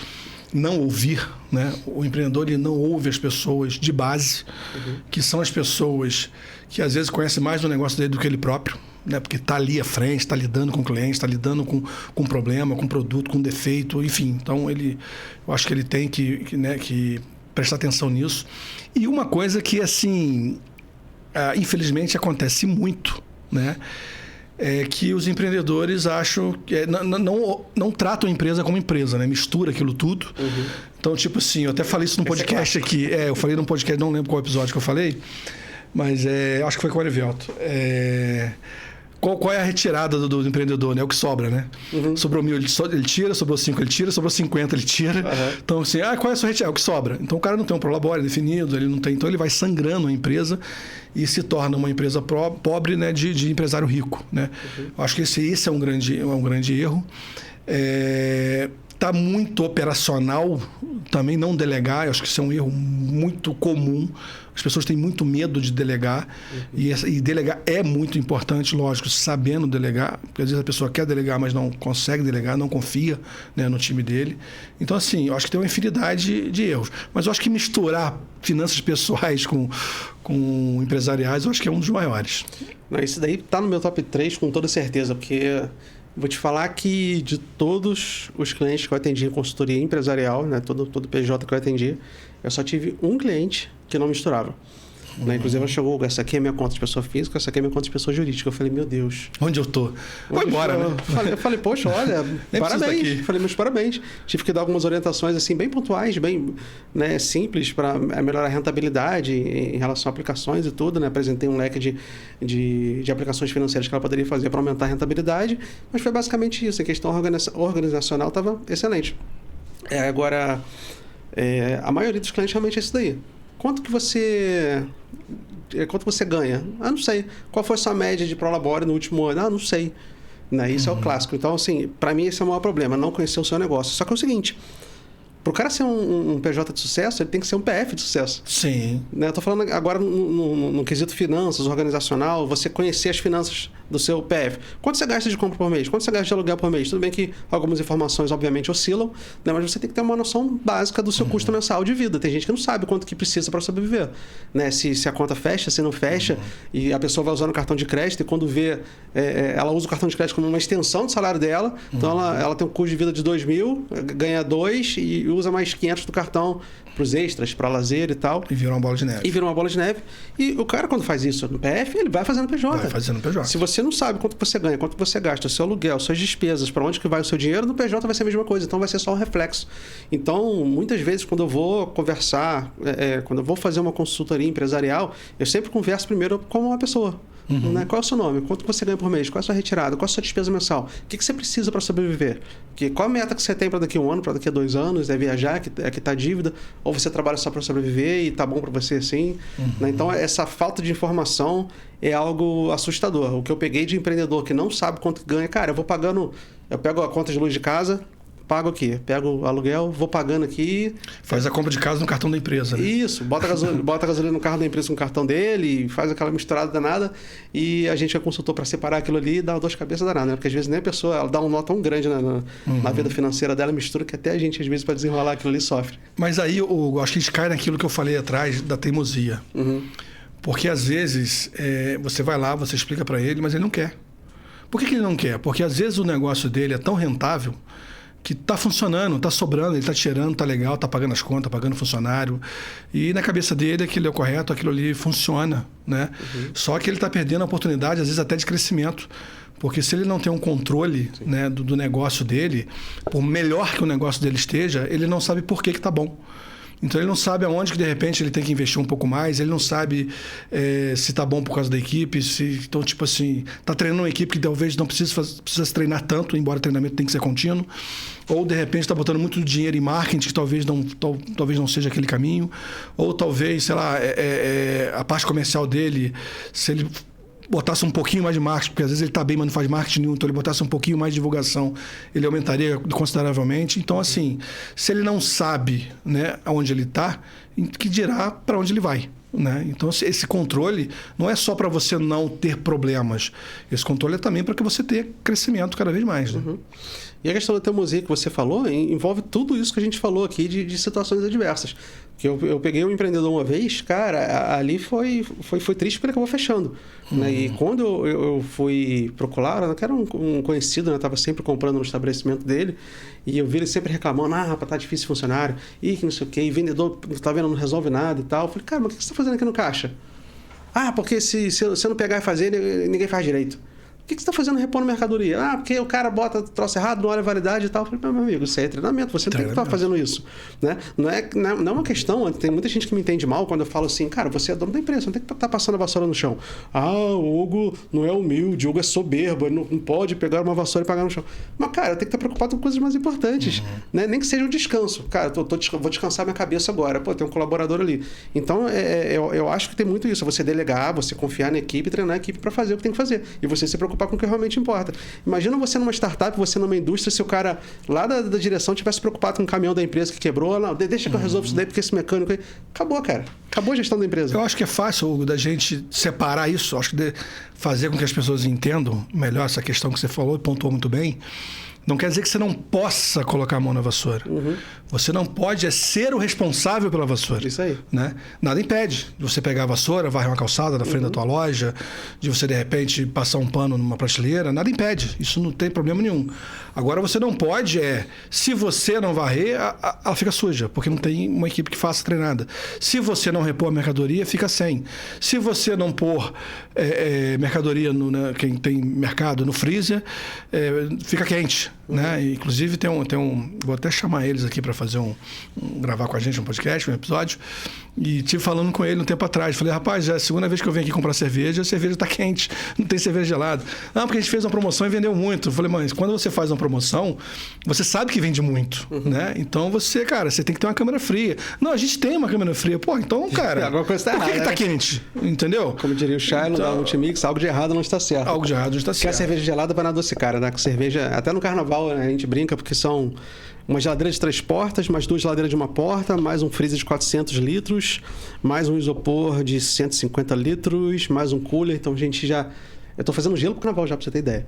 Não ouvir, né? O empreendedor, ele não ouve as pessoas de base, que são as pessoas que, às vezes, conhecem mais do negócio dele do que ele próprio, né? Porque está ali à frente, está lidando com o cliente, está lidando com problema, com produto, com defeito, enfim. Então, eu acho que ele tem que prestar atenção nisso. E uma coisa que, assim, infelizmente acontece muito, né? É que os empreendedores acham que não tratam a empresa como empresa, né? Mistura aquilo tudo. Então, tipo assim, eu até falei isso num podcast aqui. Eu falei num podcast, não lembro qual episódio que eu falei, mas acho que foi com o Arivelto. Qual é a retirada do empreendedor, né? É o que sobra, né? Sobrou 1.000, ele tira, sobrou 5, ele tira, sobrou 50, ele tira. Então, assim, qual é a sua retirada? É o que sobra. Então, o cara não tem um prolabore definido, ele não tem. Então, ele vai sangrando a empresa e se torna uma empresa pobre, né? De empresário rico, né? Acho que esse é um grande erro. Está muito operacional também, não delegar. Eu acho que isso é um erro muito comum. As pessoas têm muito medo de delegar. E delegar é muito importante, lógico, sabendo delegar. Porque às vezes a pessoa quer delegar, mas não consegue delegar, não confia, né, no time dele. Então, assim, eu acho que tem uma infinidade de erros. Mas eu acho que misturar finanças pessoais com empresariais, eu acho que é um dos maiores. Não, isso daí está no meu top 3 com toda certeza, porque... Vou te falar que de todos os clientes que eu atendi em consultoria empresarial, né, todo PJ que eu atendi, eu só tive um cliente que não misturava. Né? Inclusive, ela chegou, essa aqui é minha conta de pessoa física, essa aqui é minha conta de pessoa jurídica. Eu falei, meu Deus. Onde eu tô? Vou embora, né? Eu falei, poxa, olha, parabéns. Falei, meus parabéns. Tive que dar algumas orientações assim, bem pontuais, bem, né, simples, para melhorar a rentabilidade em relação a aplicações e tudo. Né? Apresentei um leque de aplicações financeiras que ela poderia fazer para aumentar a rentabilidade, mas foi basicamente isso. A questão organizacional estava excelente. Agora, a maioria dos clientes realmente é isso daí. Quanto você ganha? Não sei. Qual foi a sua média de prolabore no último ano? Não sei. Né? Isso é o clássico. Então, assim, para mim esse é o maior problema, não conhecer o seu negócio. Só que é o seguinte, para o cara ser um PJ de sucesso, ele tem que ser um PF de sucesso. Sim. Né? Eu tô falando agora no quesito finanças, organizacional, você conhecer as finanças do seu PF. Quanto você gasta de compra por mês? Quanto você gasta de aluguel por mês? Tudo bem que algumas informações, obviamente, oscilam, né? Mas você tem que ter uma noção básica do seu custo mensal de vida. Tem gente que não sabe quanto que precisa para sobreviver. Né? Se a conta fecha, se não fecha, e a pessoa vai usando o cartão de crédito, e quando vê, ela usa o cartão de crédito como uma extensão do salário dela, então ela tem um custo de vida de 2.000, ganha 2 e usa mais 500 do cartão para os extras, para lazer e tal. E vira uma bola de neve. E o cara, quando faz isso no PF, ele vai fazendo PJ. Vai fazendo PJ. Se você não sabe quanto você ganha, quanto você gasta, o seu aluguel, suas despesas, para onde que vai o seu dinheiro, no PJ vai ser a mesma coisa. Então, vai ser só um reflexo. Então, muitas vezes, quando eu vou conversar, quando eu vou fazer uma consultoria empresarial, eu sempre converso primeiro com uma pessoa. Né? Qual é o seu nome? Quanto você ganha por mês? Qual é a sua retirada? Qual é a sua despesa mensal? O que você precisa para sobreviver? Qual a meta que você tem para daqui a 1 ano, para daqui a 2 anos? É viajar, que está a dívida? Ou você trabalha só para sobreviver e está bom para você assim? Né? Então, essa falta de informação é algo assustador. O que eu peguei de empreendedor que não sabe quanto ganha, cara, eu pego a conta de luz de casa, pago aqui. Pego o aluguel, vou pagando aqui. Faz a compra de casa no cartão da empresa. Né? Isso, bota a gasolina no carro da empresa com o cartão dele, faz aquela misturada danada e a gente é consultor para separar aquilo ali e dá dor de cabeça danada, né? Porque às vezes nem a pessoa ela dá um nó tão grande na vida financeira dela, mistura que até a gente, às vezes, para desenrolar aquilo ali, sofre. Mas aí eu acho que a gente cai naquilo que eu falei atrás da teimosia. Porque às vezes você vai lá, você explica para ele, mas ele não quer. Por que ele não quer? Porque às vezes o negócio dele é tão rentável que está funcionando, está sobrando, ele está tirando, está legal, está pagando as contas, pagando funcionário. E na cabeça dele aquilo é o correto, aquilo ali funciona. Né? Só que ele está perdendo a oportunidade, às vezes até de crescimento. Porque se ele não tem um controle, né, do negócio dele, por melhor que o negócio dele esteja, ele não sabe por que está bom. Então ele não sabe aonde que de repente ele tem que investir um pouco mais, ele não sabe se está bom por causa da equipe, então tipo assim, está treinando uma equipe que talvez não precisa se treinar tanto, embora o treinamento tenha que ser contínuo, ou de repente está botando muito dinheiro em marketing, que talvez não seja aquele caminho, ou talvez, sei lá, a parte comercial dele, se ele botasse um pouquinho mais de marketing, porque às vezes ele está bem, mas não faz marketing nenhum, então ele botasse um pouquinho mais de divulgação, ele aumentaria consideravelmente. Então, assim, se ele não sabe, né, aonde ele está, que dirá para onde ele vai. Né? Então, esse controle não é só para você não ter problemas. Esse controle é também para que você tenha crescimento cada vez mais. Né? E a questão da teimosia que você falou envolve tudo isso que a gente falou aqui de situações adversas. Que eu peguei um empreendedor uma vez, cara, ali foi triste porque ele acabou fechando. Né? E quando eu fui procurar, que era um conhecido, né? Estava sempre comprando no estabelecimento dele, e eu vi ele sempre reclamando, rapaz, tá difícil funcionário, que não sei o quê, e vendedor, tá vendo, não resolve nada e tal. Eu falei, cara, mas o que você está fazendo aqui no caixa? Porque se eu não pegar e fazer, ninguém faz direito. O que você está fazendo repondo mercadoria? Porque o cara bota troço errado, não olha a validade e tal. Eu falei, meu amigo, isso aí é treinamento, você não tem que estar fazendo isso. Né? Não é uma questão, tem muita gente que me entende mal quando eu falo assim, cara, você é dono da empresa, não tem que estar passando a vassoura no chão. O Hugo não é humilde, o Hugo é soberbo, ele não pode pegar uma vassoura e pagar no chão. Mas, cara, eu tenho que estar preocupado com coisas mais importantes. Né? Nem que seja um descanso. Cara, vou descansar minha cabeça agora. Tem um colaborador ali. Então, eu acho que tem muito isso. Você delegar, você confiar na equipe, treinar a equipe para fazer o que tem que fazer. E você se preocupar com o que realmente importa. Imagina você numa startup, você numa indústria, se o cara lá da direção tivesse preocupado com o caminhão da empresa que quebrou, não, deixa que eu resolvo isso daí, porque esse mecânico aí... Acabou, cara. Acabou a gestão da empresa. Eu acho que é fácil, Hugo, da gente separar isso, acho que fazer com que as pessoas entendam melhor essa questão que você falou e pontuou muito bem. Não quer dizer que você não possa colocar a mão na vassoura. Você não pode ser o responsável pela vassoura. Isso aí. Né? Nada impede de você pegar a vassoura, varrer uma calçada na frente da tua loja, de você, de repente, passar um pano numa prateleira. Nada impede. Isso não tem problema nenhum. Agora, você não pode se você não varrer, ela fica suja, porque não tem uma equipe que faça treinada. Se você não repor a mercadoria, fica sem. Se você não pôr mercadoria, quem tem mercado, no freezer, fica quente. Né? Inclusive vou até chamar eles aqui para fazer gravar com a gente um podcast, um episódio, e estive falando com ele um tempo atrás, falei, rapaz, já é a segunda vez que eu venho aqui comprar cerveja, a cerveja está quente, não tem cerveja gelada. Não, porque a gente fez uma promoção e vendeu muito. Eu falei, mas quando você faz uma promoção, você sabe que vende muito, né? Então você tem que ter uma câmera fria. Não, a gente tem uma câmera fria. Então, cara, alguma coisa tá por que errada, tá quente? Entendeu? Como diria o Shiloh da Multimix, algo de errado não está certo. Algo de errado não está certo. Porque a cerveja gelada para nada adocicar, né? Cerveja, até no carnaval, né? A gente brinca porque são uma geladeira de 3 portas, mais 2 geladeiras de 1 porta, mais um freezer de 400 litros, mais um isopor de 150 litros, mais um cooler. Então, a gente já... Eu tô fazendo gelo pro carnaval já, pra você ter ideia.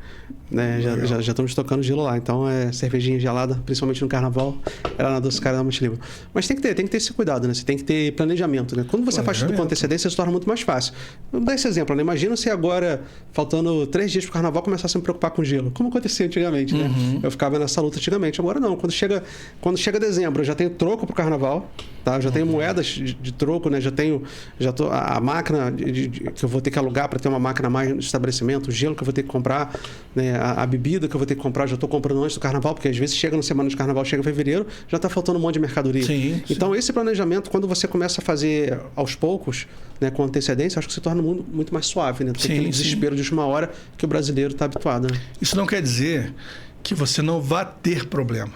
Né? Já estamos tocando gelo lá. Então, cervejinha gelada, principalmente no carnaval, era na Doce Cara da Mochiliva. Mas tem que ter esse cuidado, né? Você tem que ter planejamento, né? Quando você faz tudo com antecedência, se torna muito mais fácil. Vou dar esse exemplo, né? Imagina se agora, faltando 3 dias pro carnaval, começasse a me preocupar com gelo. Como acontecia antigamente, né? Eu ficava nessa luta antigamente. Agora não. Quando chega dezembro, eu já tenho troco pro carnaval, tá? Eu já tenho moedas de troco, né? A máquina que eu vou ter que alugar para ter uma máquina mais no estabelecimento, o gelo que eu vou ter que comprar, né? A bebida que eu vou ter que comprar, já estou comprando antes do carnaval, porque às vezes chega na semana de carnaval, chega em fevereiro, já está faltando um monte de mercadoria. Então, esse planejamento, quando você começa a fazer aos poucos, né, com antecedência, acho que se torna muito mais suave, né? Tem aquele desespero de última hora que o brasileiro está habituado. Né? Isso não quer dizer que você não vá ter problema.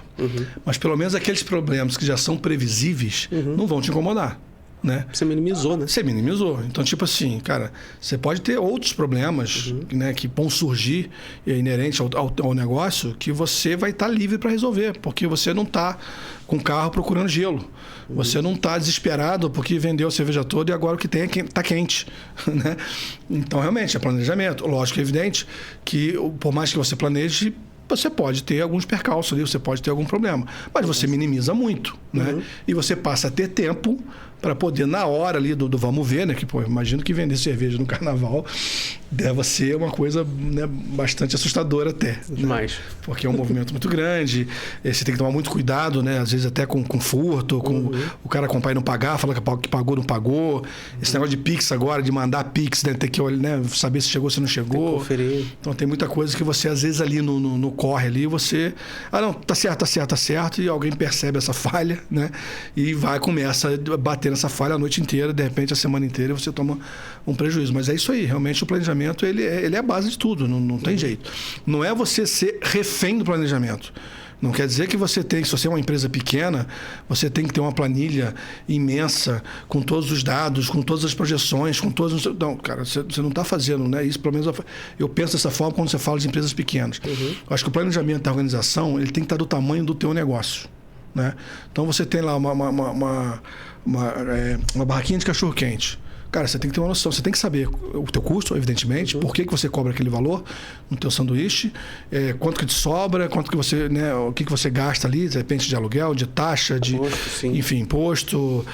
Mas pelo menos aqueles problemas que já são previsíveis não vão te incomodar. né? Você minimizou, né? Você minimizou. Então, tipo assim, cara, você pode ter outros problemas, né, que vão surgir inerentes ao negócio, que você vai estar livre para resolver, porque você não está com o carro procurando gelo. Você não está desesperado porque vendeu a cerveja toda e agora o que tem está quente, né? Então, realmente, é planejamento. Lógico, é evidente que, por mais que você planeje, você pode ter alguns percalços ali, você pode ter algum problema. Mas você minimiza muito, né? E você passa a ter tempo para poder, na hora ali do vamos ver, né? Que, pô, imagino que vender cerveja no carnaval deve ser uma coisa, né, bastante assustadora até. Demais. Né? Porque é um movimento muito grande, você tem que tomar muito cuidado, né? Às vezes até com furto, com o cara comprar e não pagar, fala que pagou, não pagou. Esse negócio de Pix agora, de mandar Pix, né? Ter que, né, saber se chegou, se não chegou. Tem que conferir. Então tem muita coisa que você, às vezes, ali no corre ali, você... Ah, não, tá certo, e alguém percebe essa falha, né? E começa a bater nessa falha a noite inteira, de repente a semana inteira, você toma um prejuízo. Mas é isso aí, realmente o planejamento, ele é a base de tudo, não tem jeito. Não é você ser refém do planejamento. Não quer dizer que você tem, se você é uma empresa pequena, você tem que ter uma planilha imensa, com todos os dados, com todas as projeções, com todos os... Não, cara, você não está fazendo, né? Isso, pelo menos, eu penso dessa forma quando você fala de empresas pequenas. Eu acho que o planejamento da organização, ele tem que estar do tamanho do teu negócio, né? Então, você tem lá uma barraquinha de cachorro-quente. Cara, você tem que ter uma noção, você tem que saber o teu custo, evidentemente, por que você cobra aquele valor no teu sanduíche, quanto que te sobra, quanto que você, né, o que você gasta ali, de repente de aluguel, de taxa, de enfim, imposto,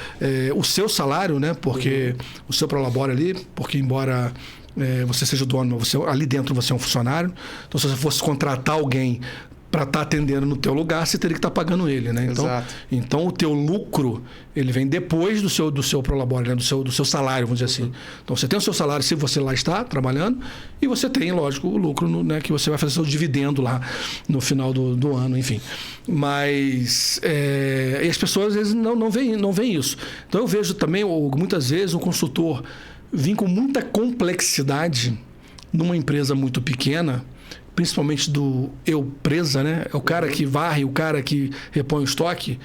o seu salário, né, porque o seu prolabore ali, porque embora você seja o dono, mas ali dentro você é um funcionário, então se você fosse contratar alguém para estar atendendo no teu lugar, você teria que estar pagando ele, né? Então o teu lucro, ele vem depois do seu prolabore, né? do seu salário, vamos dizer assim. Então você tem o seu salário se você lá está trabalhando e você tem, lógico, o lucro, né? Que você vai fazer seu dividendo lá no final do ano, enfim. Mas e as pessoas às vezes não veem isso. Então eu vejo também, muitas vezes, o consultor vir com muita complexidade numa empresa muito pequena, principalmente do eu-presa, né? É o cara que varre, o cara que repõe o estoque.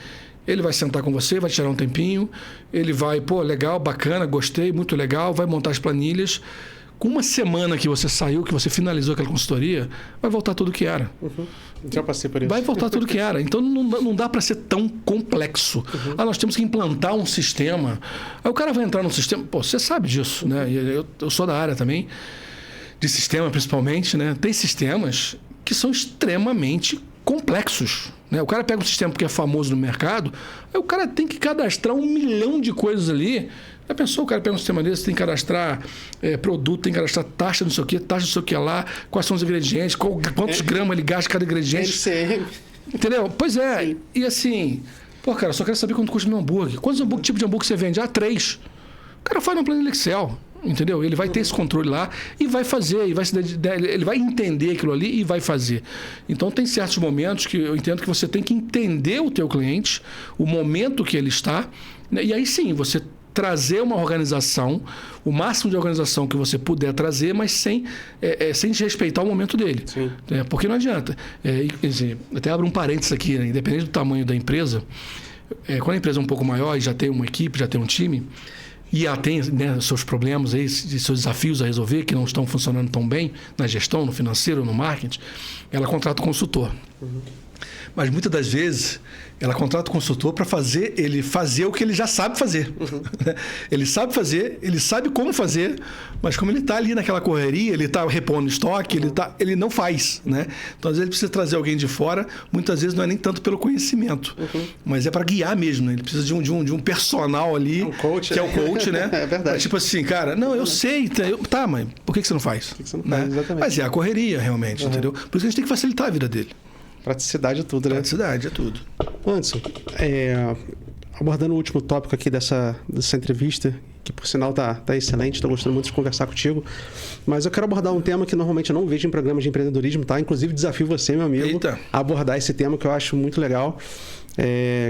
Ele vai sentar com você, vai tirar um tempinho, ele vai, pô, legal, bacana, gostei, muito legal, vai montar as planilhas. Com uma semana que você saiu, que você finalizou aquela consultoria, vai voltar tudo que era. Já passei por isso. Vai voltar tudo que era. Então não dá para ser tão complexo. Nós temos que implantar um sistema. Aí o cara vai entrar num sistema... Pô, você sabe disso, né? Eu sou da área também, de sistema principalmente, né? Tem sistemas que são extremamente complexos, né? O cara pega um sistema porque é famoso no mercado, aí o cara tem que cadastrar 1 milhão de coisas ali. Já pensou, o cara pega um sistema desse, tem que cadastrar produto, tem que cadastrar taxa, não sei o que, taxa, não sei o que lá, quais são os ingredientes, quantos gramas ele gasta cada ingrediente. LCM. Entendeu? Pois é. Sim. E assim, pô, cara, só quero saber quanto custa meu hambúrguer. Quantos tipo de hambúrguer você vende? 3. O cara faz uma planilha Excel. Entendeu? Ele vai ter esse controle lá e vai fazer, ele vai entender aquilo ali e vai fazer. Então tem certos momentos que eu entendo que você tem que entender o teu cliente, o momento que ele está, né? E aí sim, você trazer uma organização, o máximo de organização que você puder trazer, mas sem desrespeitar o momento dele. Porque não adianta. Até abro um parênteses aqui, né? Independente do tamanho da empresa, quando a empresa é um pouco maior e já tem uma equipe, já tem um time, e ela tem, né, seus problemas aí, seus desafios a resolver, que não estão funcionando tão bem na gestão, no financeiro, no marketing, ela contrata um consultor. Mas muitas das vezes ela contrata o consultor para ele fazer o que ele já sabe fazer. Ele sabe fazer, ele sabe como fazer, mas como ele está ali naquela correria, ele está repondo estoque, ele não faz, né? Então, às vezes, ele precisa trazer alguém de fora, muitas vezes não é nem tanto pelo conhecimento, mas é para guiar mesmo, né? Ele precisa de um personal ali, coach, que é o coach, né? É verdade. Tipo assim, cara, não, eu sei, tá, mas por que você não faz? Por que você não faz? Exatamente. Mas é a correria, realmente, entendeu? Por isso que a gente tem que facilitar a vida dele. Praticidade é tudo, né? Praticidade é tudo. Anderson, abordando o último tópico aqui dessa entrevista, que por sinal tá excelente, estou gostando muito de conversar contigo, mas eu quero abordar um tema que normalmente eu não vejo em programas de empreendedorismo, tá? Inclusive desafio você, meu amigo, a abordar esse tema que eu acho muito legal,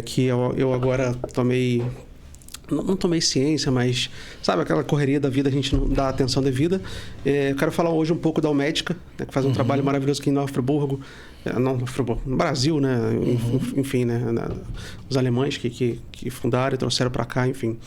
que eu agora tomei... Não tomei ciência, mas sabe aquela correria da vida, a gente não dá atenção devida. Eu quero falar hoje um pouco da Almédica, né, que faz um trabalho maravilhoso aqui em Nova Friburgo, no Brasil, né? Enfim, né? Os alemães que fundaram e trouxeram para cá, enfim.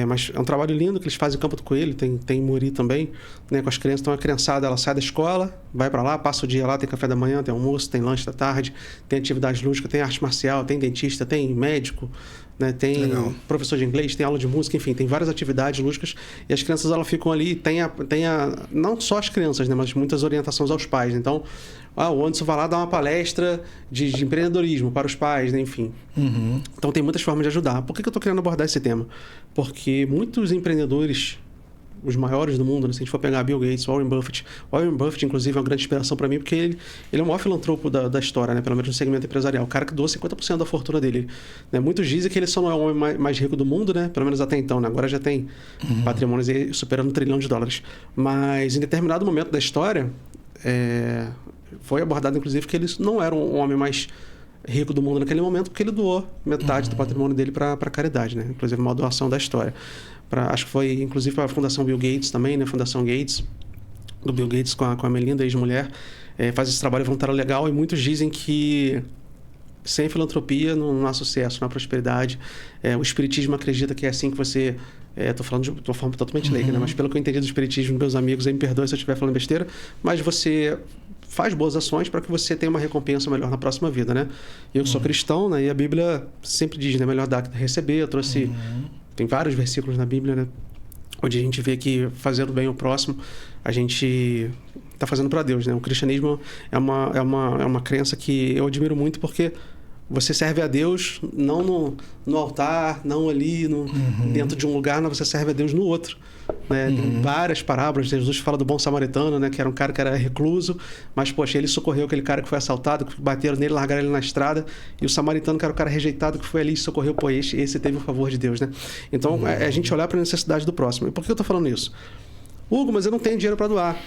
Mas é um trabalho lindo que eles fazem em Campo do Coelho, tem em Muri também, né, com as crianças. Então a criançada, ela sai da escola, vai para lá, passa o dia lá, tem café da manhã, tem almoço, tem lanche da tarde, tem atividade lúdica, tem arte marcial, tem dentista, tem médico, né, tem professor de inglês, tem aula de música, enfim, tem várias atividades lúdicas. E as crianças, elas ficam ali, não só as crianças, né, mas muitas orientações aos pais. Então, o Anderson vai lá dar uma palestra de empreendedorismo para os pais, né? Enfim. Então tem muitas formas de ajudar. Por que eu estou querendo abordar esse tema? Porque muitos empreendedores, os maiores do mundo, né? Se a gente for pegar Bill Gates, Warren Buffett, inclusive, é uma grande inspiração para mim, porque ele é o maior filantropo da história, né? Pelo menos no segmento empresarial. O cara que doou 50% da fortuna dele. Né? Muitos dizem que ele só não é o homem mais rico do mundo, né? Pelo menos até então, né? Agora já tem patrimônios aí superando $1 trilhão. Mas em determinado momento da história, foi abordado, inclusive, que ele não era o homem mais rico do mundo naquele momento, porque ele doou metade do patrimônio dele para caridade, né? Inclusive uma doação da história. Acho que foi, inclusive, para a Fundação Bill Gates também, né? Fundação Gates, do Bill Gates com a Melinda, ex-mulher, faz esse trabalho voluntário legal, e muitos dizem que sem filantropia não há sucesso, não há prosperidade. O espiritismo acredita que é assim que você... Estou falando de uma forma totalmente leiga, né? Mas pelo que eu entendi do espiritismo, meus amigos, aí me perdoem se eu estiver falando besteira, mas você faz boas ações para que você tenha uma recompensa melhor na próxima vida, né? Eu sou cristão, né? E a Bíblia sempre diz, né? Melhor dar que receber. Eu trouxe... Tem vários versículos na Bíblia, né? Onde a gente vê que fazendo bem ao próximo, a gente está fazendo para Deus, né? O cristianismo é uma crença que eu admiro muito, porque você serve a Deus não no altar, não ali dentro de um lugar, mas você serve a Deus no outro. Né? Tem várias parábolas. Jesus fala do bom samaritano, né? Que era um cara que era recluso, mas, poxa, ele socorreu aquele cara que foi assaltado, que bateram nele, largaram ele na estrada, e o samaritano, que era o cara rejeitado, que foi ali e socorreu, pô, esse teve o favor de Deus, né? Então, a gente olhar para a necessidade do próximo. E por que eu estou falando isso? Hugo, mas eu não tenho dinheiro para doar.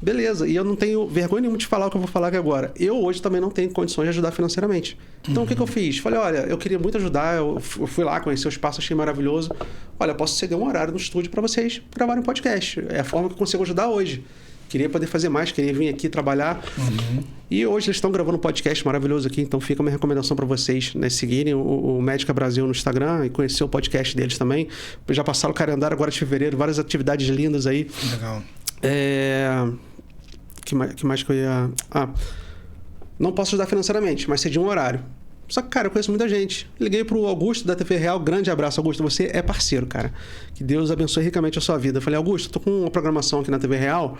Beleza, e eu não tenho vergonha nenhuma de falar o que eu vou falar aqui agora. Eu hoje também não tenho condições de ajudar financeiramente. Então, o que eu fiz? Falei, olha, eu queria muito ajudar, eu fui lá, conheci o espaço, achei maravilhoso. Olha, eu posso ceder um horário no estúdio para vocês gravarem um podcast. É a forma que eu consigo ajudar hoje. Queria poder fazer mais, queria vir aqui trabalhar. E hoje eles estão gravando um podcast maravilhoso aqui, então fica a minha recomendação para vocês, né, seguirem o Médica Brasil no Instagram e conhecer o podcast deles também. Já passaram o calendário agora de fevereiro, várias atividades lindas aí. Legal. Que mais que eu ia... não posso ajudar financeiramente, mas cedi um horário. Só que, cara, eu conheço muita gente. Liguei pro Augusto da TV Real. Grande abraço, Augusto. Você é parceiro, cara. Que Deus abençoe ricamente a sua vida. Eu falei, Augusto, tô com uma programação aqui na TV Real.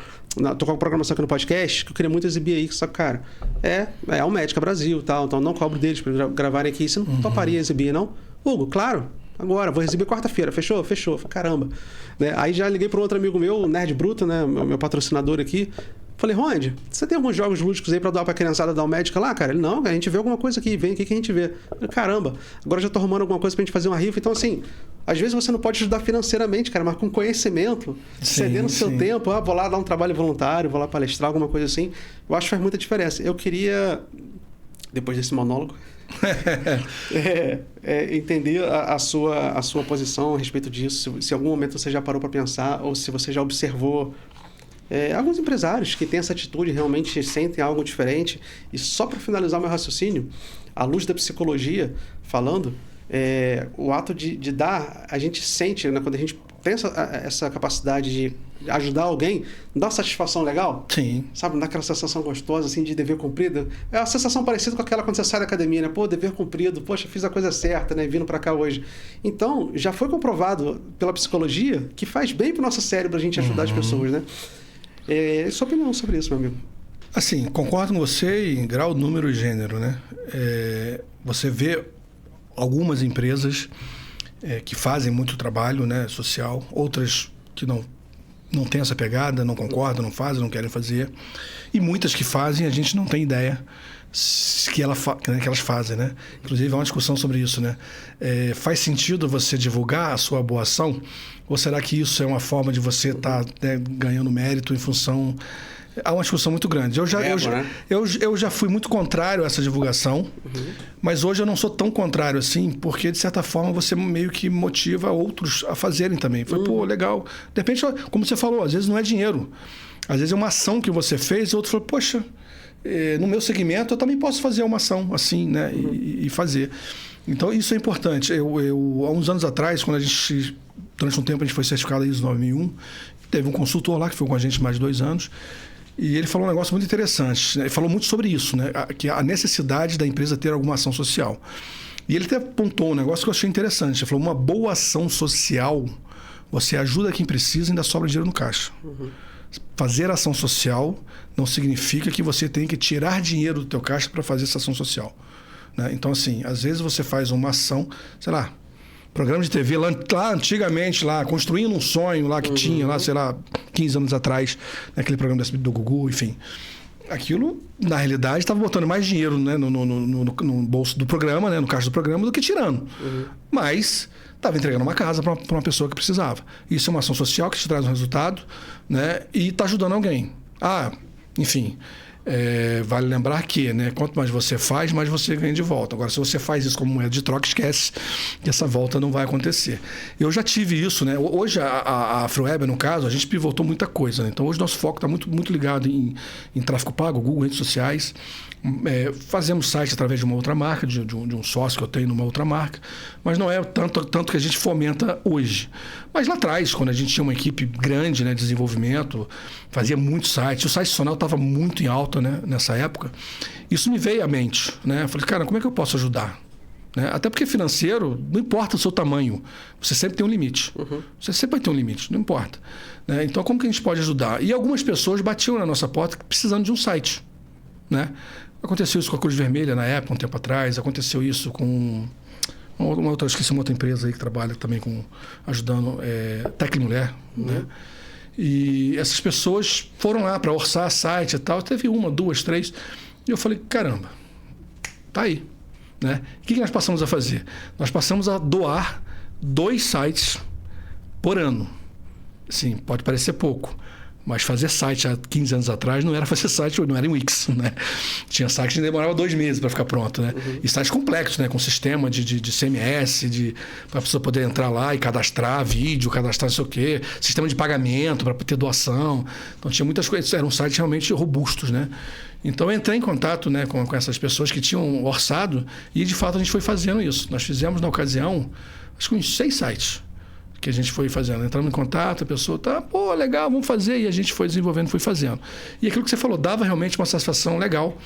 Tô com uma programação aqui no podcast que eu queria muito exibir aí. Só que, cara, é o Médica Brasil e tal. Então não cobro deles para gravarem aqui. Você não toparia exibir, não? Hugo, claro. Agora, vou exibir quarta-feira. Fechou? Fechou. Caramba. Né? Aí já liguei para um outro amigo meu, o Nerd Bruto, né? Meu patrocinador aqui. Falei, Ronde, você tem alguns jogos lúdicos aí pra doar pra criançada da Médica lá, cara? Ele, não, a gente vê alguma coisa aqui, vem aqui que a gente vê. Falei, caramba, agora já tô arrumando alguma coisa pra gente fazer uma rifa. Então, assim, às vezes você não pode ajudar financeiramente, cara, mas com conhecimento, cedendo o seu tempo, vou lá dar um trabalho voluntário, vou lá palestrar, alguma coisa assim. Eu acho que faz muita diferença. Eu queria, depois desse monólogo, entender a sua posição a respeito disso. Se em algum momento você já parou pra pensar, ou se você já observou alguns empresários que têm essa atitude, realmente sentem algo diferente. E só para finalizar o meu raciocínio, à luz da psicologia falando, o ato de dar, a gente sente, né, quando a gente tem essa capacidade de ajudar alguém, dá uma satisfação legal. Sim. Sabe, dá aquela sensação gostosa assim, de dever cumprido. É uma sensação parecida com aquela quando você sai da academia, né? Pô, dever cumprido, poxa, fiz a coisa certa, né? Vindo para cá hoje. Então, já foi comprovado pela psicologia que faz bem pro nosso cérebro a gente ajudar as pessoas, né? Sua opinião sobre isso, meu amigo? Assim, concordo com você em grau, número e gênero, né? Você vê algumas empresas que fazem muito trabalho, né, social, outras que não têm essa pegada, não concordam, não fazem, não querem fazer. E muitas que fazem, a gente não tem ideia que elas fazem, né? Inclusive, há uma discussão sobre isso, né? Faz sentido você divulgar a sua boa ação? Ou será que isso é uma forma de você estar ganhando mérito em função... Há uma discussão muito grande. Eu já fui muito contrário a essa divulgação, mas hoje eu não sou tão contrário assim, porque, de certa forma, você meio que motiva outros a fazerem também. Falei, pô, legal. De repente, como você falou, às vezes não é dinheiro. Às vezes é uma ação que você fez e outro falou, poxa, no meu segmento eu também posso fazer uma ação assim, né? E fazer. Então, isso é importante. Há uns anos atrás, durante um tempo, a gente foi certificado ISO 9001, teve um consultor lá que foi com a gente mais de 2 anos, e ele falou um negócio muito interessante, né? Ele falou muito sobre isso, né? Que a necessidade da empresa ter alguma ação social. E ele até apontou um negócio que eu achei interessante. Ele falou, uma boa ação social, você ajuda quem precisa e ainda sobra dinheiro no caixa. Fazer ação social não significa que você tem que tirar dinheiro do teu caixa para fazer essa ação social, né? Então, assim, às vezes você faz uma ação, sei lá, programa de TV lá antigamente, lá, construindo um sonho lá que tinha, lá, sei lá, 15 anos atrás, naquele programa do Gugu, enfim. Aquilo, na realidade, estava botando mais dinheiro, né, no bolso do programa, né, no caixa do programa, do que tirando. Mas estava entregando uma casa para uma pessoa que precisava. Isso é uma ação social que te traz um resultado, né, e está ajudando alguém. Enfim... vale lembrar que, né, quanto mais você faz, mais você ganha de volta. Agora, se você faz isso como moeda de troca, esquece que essa volta não vai acontecer. Eu já tive isso, né? Hoje, a AfroWeb, no caso, a gente pivotou muita coisa, né? Então, hoje nosso foco está muito, muito ligado em tráfego pago, Google, redes sociais. Fazemos site através de uma outra marca, de um sócio que eu tenho numa outra marca, mas não é tanto que a gente fomenta hoje. Mas lá atrás, quando a gente tinha uma equipe grande, né, de desenvolvimento, fazia muitos sites, o site nacional estava muito em alta, né, nessa época, isso me veio à mente, né? Eu falei, cara, como é que eu posso ajudar? Né? Até porque financeiro, não importa o seu tamanho, você sempre tem um limite. Você sempre vai ter um limite, não importa. Né? Então, como que a gente pode ajudar? E algumas pessoas batiam na nossa porta precisando de um site, né? Aconteceu isso com a Cruz Vermelha na época, um tempo atrás. Aconteceu isso com esqueci uma outra empresa aí que trabalha também ajudando Tecnimulher, né? E essas pessoas foram lá para orçar site e tal. Teve 1, 2, 3. E eu falei, caramba, tá aí, né? O que nós passamos a fazer? Nós passamos a doar 2 sites por ano. Sim, pode parecer pouco. Mas fazer site há 15 anos atrás não era fazer site, não era em Wix, né? Tinha site que demorava 2 meses para ficar pronto, né? E sites complexos, né? Com sistema de CMS, para a pessoa poder entrar lá e cadastrar vídeo, cadastrar não sei o quê, sistema de pagamento para ter doação. Então tinha muitas coisas, eram sites realmente robustos, né? Então eu entrei em contato, né, com essas pessoas que tinham orçado e de fato a gente foi fazendo isso. Nós fizemos na ocasião, acho que uns 6 sites. Que a gente foi fazendo, entramos em contato, a pessoa legal, vamos fazer, e a gente foi desenvolvendo, foi fazendo. E aquilo que você falou, dava realmente uma satisfação legal,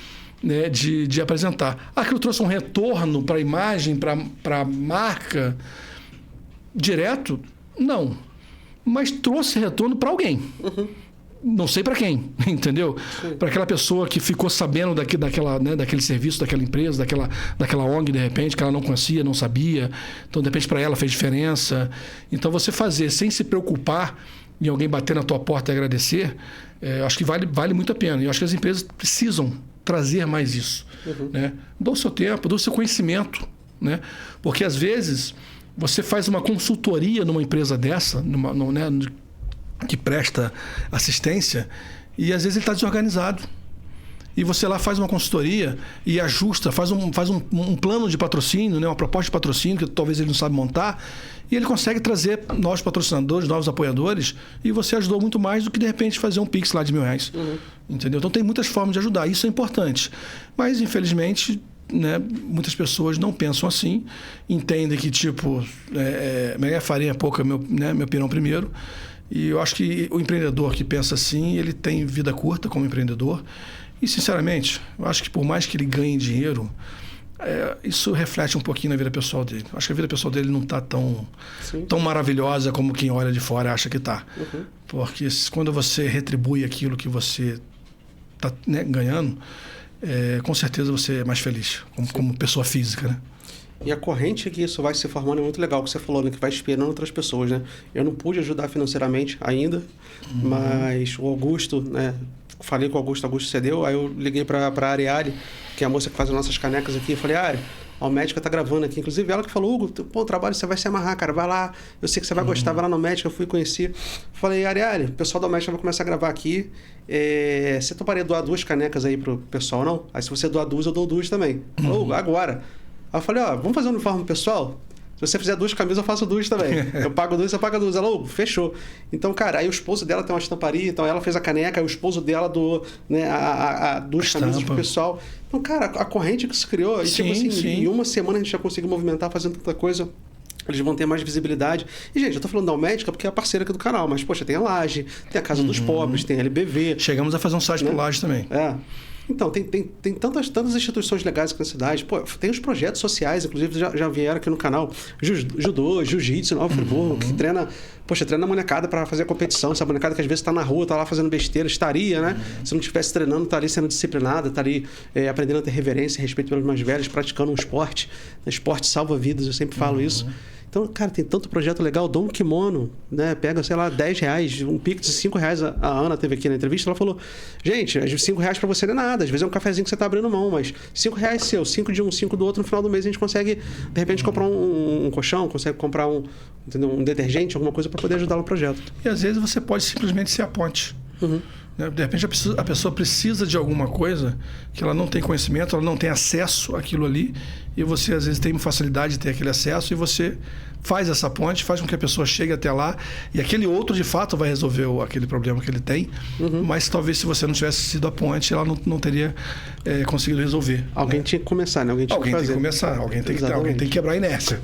né, de apresentar. Aquilo trouxe um retorno para a imagem, para a marca, direto? Não. Mas trouxe retorno para alguém. Não sei para quem, entendeu? Para aquela pessoa que ficou sabendo daquele serviço, daquela empresa, daquela ONG, de repente, que ela não conhecia, não sabia. Então, de repente, para ela fez diferença. Então, você fazer sem se preocupar em alguém bater na tua porta e agradecer, acho que vale muito a pena. E eu acho que as empresas precisam trazer mais isso. Né? Dá o seu tempo, dá o seu conhecimento. Né? Porque, às vezes, você faz uma consultoria numa empresa dessa, que presta assistência, e às vezes ele está desorganizado. E você lá faz uma consultoria e ajusta, faz um plano de patrocínio, né, uma proposta de patrocínio que talvez ele não sabe montar, e ele consegue trazer novos patrocinadores, novos apoiadores, e você ajudou muito mais do que de repente fazer um Pix lá de R$1.000. Entendeu? Então tem muitas formas de ajudar, isso é importante. Mas infelizmente, né, muitas pessoas não pensam assim, entendem que farinha pouca, meu pirão primeiro. E eu acho que o empreendedor que pensa assim, ele tem vida curta como empreendedor. E, sinceramente, eu acho que por mais que ele ganhe dinheiro, isso reflete um pouquinho na vida pessoal dele. Acho que a vida pessoal dele não está tão maravilhosa como quem olha de fora acha que está. Porque quando você retribui aquilo que você está, né, ganhando, com certeza você é mais feliz como pessoa física, né? E a corrente que isso vai se formando é muito legal, que você falou, né? Que vai inspirando outras pessoas, né? Eu não pude ajudar financeiramente ainda, mas o Augusto, né? Falei com o Augusto cedeu, aí eu liguei para a Ariane, que é a moça que faz as nossas canecas aqui, e falei, Ari, a médica tá gravando aqui, inclusive ela que falou, Hugo, o trabalho você vai se amarrar, cara, vai lá, eu sei que você vai gostar, vai lá no médico, eu fui conhecer. Falei, Ariane, o pessoal da médica vai começar a gravar aqui, você toparia doar 2 canecas aí pro pessoal, não? Aí se você doar 2, eu dou 2 também. Falou, agora. Aí eu falei, vamos fazer um uniforme pessoal? Se você fizer 2 camisas, eu faço 2 também. Eu pago 2, você paga 2. Ela, fechou. Então, cara, aí o esposo dela tem uma estamparia, então ela fez a caneca, aí o esposo dela doou, né, a 2 camisas pro pessoal. Então, cara, a corrente que se criou, e tipo assim, em uma semana a gente já conseguiu movimentar fazendo tanta coisa. Eles vão ter mais visibilidade. E, gente, eu tô falando da Almédica porque é a parceira aqui do canal, mas, poxa, tem a Laje, tem a Casa dos Pobres, tem a LBV. Chegamos a fazer um site pro Laje também. Então, tem tantas instituições legais aqui na cidade. Pô, tem os projetos sociais, inclusive já vieram aqui no canal. Judô, Jiu-Jitsu, Nova Friburgo, que treina a molecada para fazer a competição. Essa molecada que às vezes está na rua, está lá fazendo besteira, estaria, né? Se não estivesse treinando, estaria sendo disciplinada, estaria aprendendo a ter reverência e respeito pelos mais velhos, praticando um esporte. Esporte salva vidas, eu sempre falo isso. Então, cara, tem tanto projeto legal. Dom um kimono, né? Pega, sei lá, R$10, um Pix de R$5. A Ana teve aqui na entrevista, ela falou, gente, R$5 para você não é nada. Às vezes é um cafezinho que você tá abrindo mão, mas R$5 seu, 5 de um, 5 do outro, no final do mês a gente consegue, de repente, comprar um colchão, consegue comprar um detergente, alguma coisa para poder ajudar no projeto. E às vezes você pode simplesmente ser a ponte. De repente a pessoa precisa de alguma coisa que ela não tem conhecimento, ela não tem acesso àquilo ali, e você às vezes tem facilidade de ter aquele acesso, e você faz essa ponte, faz com que a pessoa chegue até lá, e aquele outro de fato vai resolver aquele problema que ele tem, mas talvez se você não tivesse sido a ponte, ela não teria conseguido resolver. Alguém tinha que começar, né? Alguém tem que começar, alguém tem que quebrar a inércia,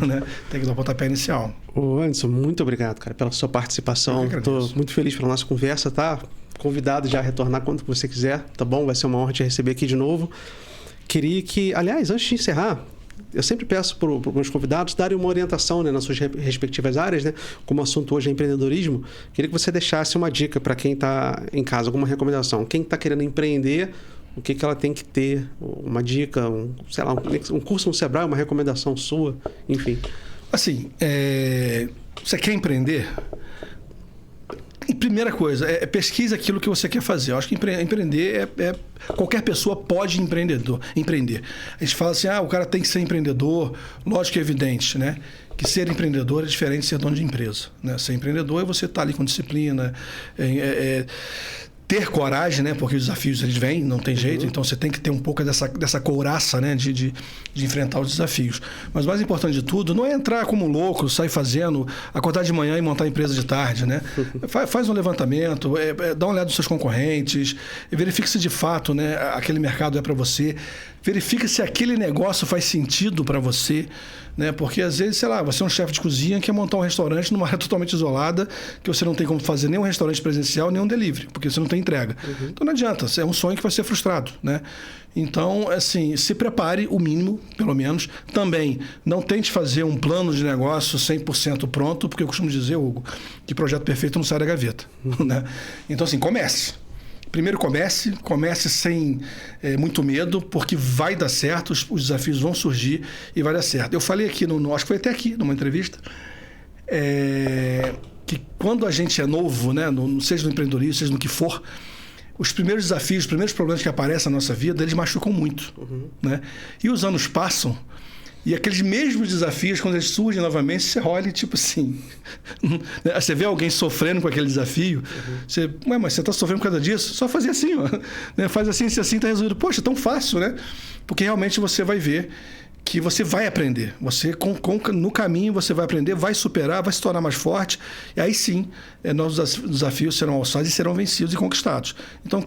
né? Tem que dar o pontapé inicial. Ô Anderson, muito obrigado, cara, pela sua participação. Estou muito feliz pela nossa conversa, tá? Convidado já a retornar quando você quiser, tá bom? Vai ser uma honra te receber aqui de novo. Queria que, aliás, antes de encerrar, eu sempre peço para os meus convidados darem uma orientação, né, nas suas respectivas áreas, né? Como o assunto hoje é empreendedorismo, queria que você deixasse uma dica para quem está em casa, alguma recomendação. Quem está querendo empreender, o que ela tem que ter? Uma dica, sei lá, um curso no Sebrae, uma recomendação sua, enfim. Assim, você quer empreender? Primeira coisa, pesquise aquilo que você quer fazer. Eu acho que empreender qualquer pessoa pode empreender. A gente fala assim, o cara tem que ser empreendedor. Lógico que é evidente, né? Que ser empreendedor é diferente de ser dono de empresa, né? Ser empreendedor é você estar ali com disciplina, ter coragem, né? Porque os desafios eles vêm, não tem jeito. Então você tem que ter um pouco dessa couraça, né? De enfrentar os desafios. Mas o mais importante de tudo não é entrar como louco, sair fazendo, acordar de manhã e montar a empresa de tarde, né? Faz um levantamento, dá uma olhada nos seus concorrentes, verifique se de fato, né, aquele mercado é para você. Verifique se aquele negócio faz sentido para você, né? Porque às vezes, sei lá, você é um chefe de cozinha que quer montar um restaurante numa área totalmente isolada, que você não tem como fazer nem um restaurante presencial, nem um delivery, porque você não tem entrega. Então não adianta, é um sonho que vai ser frustrado, né? Então, assim, se prepare o mínimo, pelo menos. Também não tente fazer um plano de negócio 100% pronto, porque eu costumo dizer, Hugo, que projeto perfeito não sai da gaveta, né? Então, assim, comece. Primeiro comece sem muito medo, porque vai dar certo, os desafios vão surgir e vai dar certo. Eu falei aqui, acho que foi até aqui, numa entrevista, que quando a gente é novo, né, seja no empreendedorismo, seja no que for, os primeiros desafios, os primeiros problemas que aparecem na nossa vida, eles machucam muito. Né? E os anos passam, e aqueles mesmos desafios, quando eles surgem novamente, você olha e tipo assim... Você vê alguém sofrendo com aquele desafio, você... mas você está sofrendo por causa disso? Só fazer assim, ó. Né? Faz assim, se assim está resolvido. Poxa, tão fácil, né? Porque realmente você vai ver que você vai aprender. Você, no caminho, você vai aprender, vai superar, vai se tornar mais forte. E aí sim, nossos desafios serão alçados e serão vencidos e conquistados. Então,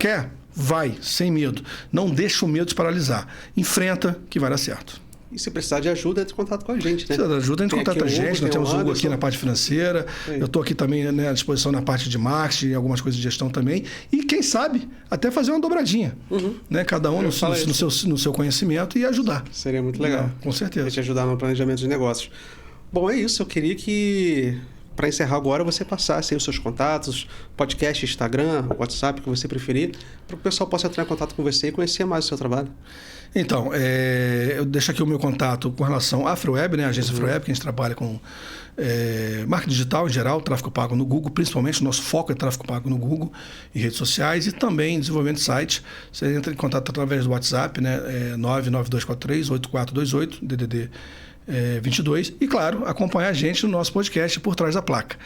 vai, sem medo. Não deixa o medo te paralisar. Enfrenta, que vai dar certo. E se precisar de ajuda, entre em contato com a gente, né? Se precisar de ajuda, entre em contato com a gente. Nós temos o Hugo aqui na parte financeira. Eu estou aqui também, né, à disposição na parte de marketing, algumas coisas de gestão também. E quem sabe, até fazer uma dobradinha. Né? Cada um no seu conhecimento e ajudar. Seria muito legal. Com certeza. Te ajudar no planejamento de negócios. Bom, é isso. Eu queria que, para encerrar agora, você passasse aí os seus contatos, podcast, Instagram, WhatsApp, que você preferir, para que o pessoal possa entrar em contato com você e conhecer mais o seu trabalho. Então, eu deixo aqui o meu contato com relação à AfroWeb, né? A agência AfroWeb, que a gente trabalha com marketing digital em geral, tráfego pago no Google, principalmente o nosso foco é tráfego pago no Google e redes sociais, e também desenvolvimento de site. Você entra em contato através do WhatsApp, né? 99243-8428, DDD 22. E, claro, acompanhar a gente no nosso podcast Por Trás da Placa.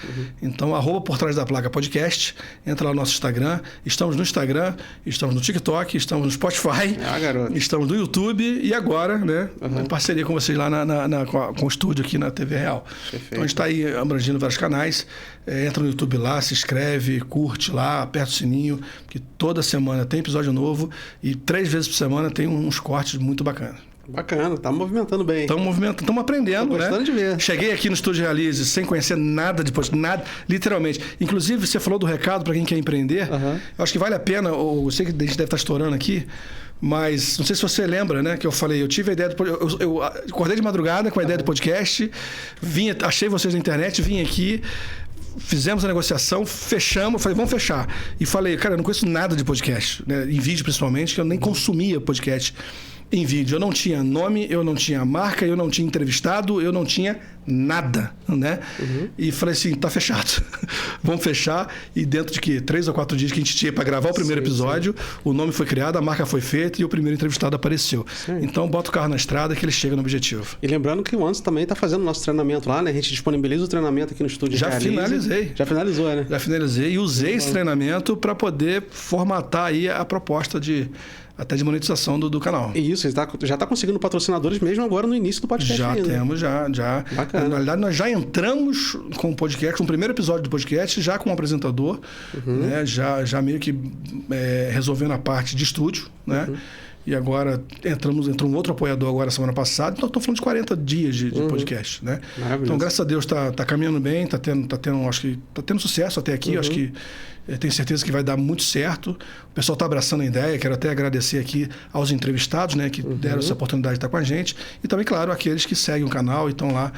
Então, @Por Trás da Placa Podcast. Entra lá no nosso Instagram. Estamos no Instagram, estamos no TikTok, estamos no Spotify, estamos no YouTube e agora, né, em parceria com vocês lá com o estúdio aqui na TV Real. Perfeito. Então, a gente está aí abrangindo vários canais. Entra no YouTube lá, se inscreve, curte lá, aperta o sininho, que toda semana tem episódio novo e 3 vezes por semana tem uns cortes muito bacanas. Bacana, tá movimentando bem. Estamos aprendendo, Tô gostando, né? de ver. Cheguei aqui no Estúdio Realize sem conhecer nada de podcast, nada, literalmente. Inclusive, você falou do recado para quem quer empreender. Eu acho que vale a pena, eu sei que a gente deve estar estourando aqui, mas não sei se você lembra, né? Que eu falei, eu tive a ideia do eu acordei de madrugada com a ideia do podcast, achei vocês na internet, vim aqui. Fizemos a negociação, fechamos, falei, vamos fechar. E falei, cara, eu não conheço nada de podcast, né? Em vídeo principalmente, que eu nem consumia podcast em vídeo. Eu não tinha nome, eu não tinha marca, eu não tinha entrevistado, eu não tinha nada, né? E falei assim, tá fechado. Vamos fechar. E dentro de 3 ou 4 dias que a gente tinha para gravar o primeiro episódio, o nome foi criado, a marca foi feita e o primeiro entrevistado apareceu. Então, bota o carro na estrada que ele chega no objetivo. E lembrando que o Anderson também tá fazendo o nosso treinamento lá, né? A gente disponibiliza o treinamento aqui no estúdio. Já finalizei. Já finalizou, né? Já finalizei e usei esse treinamento para poder formatar aí a proposta até de monetização do canal. Isso, já está conseguindo patrocinadores mesmo agora no início do podcast. Já ainda. Temos, já. Bacana. Na realidade, nós já entramos com o podcast, no primeiro episódio do podcast, já com um apresentador, né? Já meio que resolvendo a parte de estúdio, né? E agora entrou um outro apoiador agora semana passada. Então, estou falando de 40 dias de podcast, né? Então, graças a Deus, está caminhando bem, está tendo, acho que está tendo sucesso até aqui. Acho que tenho certeza que vai dar muito certo. O pessoal está abraçando a ideia. Quero até agradecer aqui aos entrevistados, né, que deram essa oportunidade de estar com a gente. E também, claro, aqueles que seguem o canal e estão lá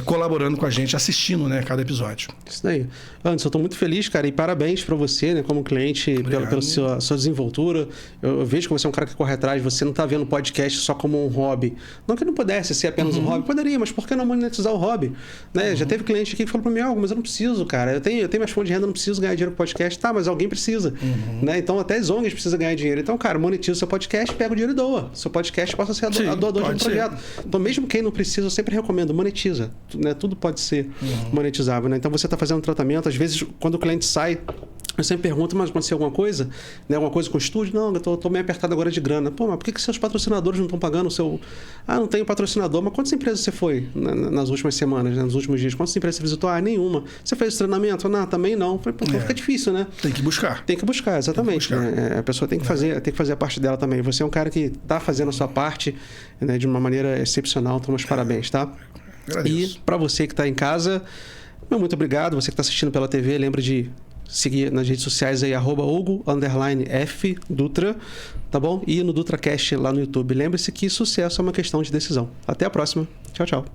colaborando com a gente, assistindo, né, cada episódio. Isso daí. Anderson, eu estou muito feliz, cara, e parabéns para você, né, como cliente, pela sua desenvoltura. Eu vejo que você é um cara que corre atrás, você não está vendo o podcast só como um hobby. Não que não pudesse ser apenas um hobby, poderia, mas por que não monetizar o hobby? Né? Já teve cliente aqui que falou para mim, mas eu não preciso, cara. Eu tenho minhas fontes de renda, não preciso ganhar dinheiro com podcast. Tá, mas alguém precisa. Né? Então, até as ONGs precisam ganhar dinheiro. Então, cara, monetiza o seu podcast, pega o dinheiro e doa. Seu podcast possa ser a doador de um projeto. Então, mesmo quem não precisa, eu sempre recomendo, monetiza. Né? Tudo pode ser monetizável. Né? Então, você está fazendo um tratamento. Às vezes, quando o cliente sai, eu sempre pergunto, mas aconteceu alguma coisa? Né? Alguma coisa com o estúdio? Não, eu tô meio apertado agora de grana. Pô, mas por que seus patrocinadores não estão pagando o seu... não tenho patrocinador. Mas quantas empresas você foi nas últimas semanas, né? Nos últimos dias? Quantas empresas você visitou? Nenhuma. Você fez esse treinamento? Não, também não. Falei, pô, fica difícil, né? Tem que buscar. Tem que buscar, exatamente. A pessoa tem que fazer a parte dela também. Você é um cara que está fazendo a sua parte, né, de uma maneira excepcional. Então, meus parabéns, tá? Agradeço. E para você que está em casa, muito obrigado. Você que está assistindo pela TV, lembra de seguir nas redes sociais aí, @Hugo_F_Dutra, tá bom? E no DutraCast lá no YouTube. Lembre-se que sucesso é uma questão de decisão. Até a próxima. Tchau, tchau.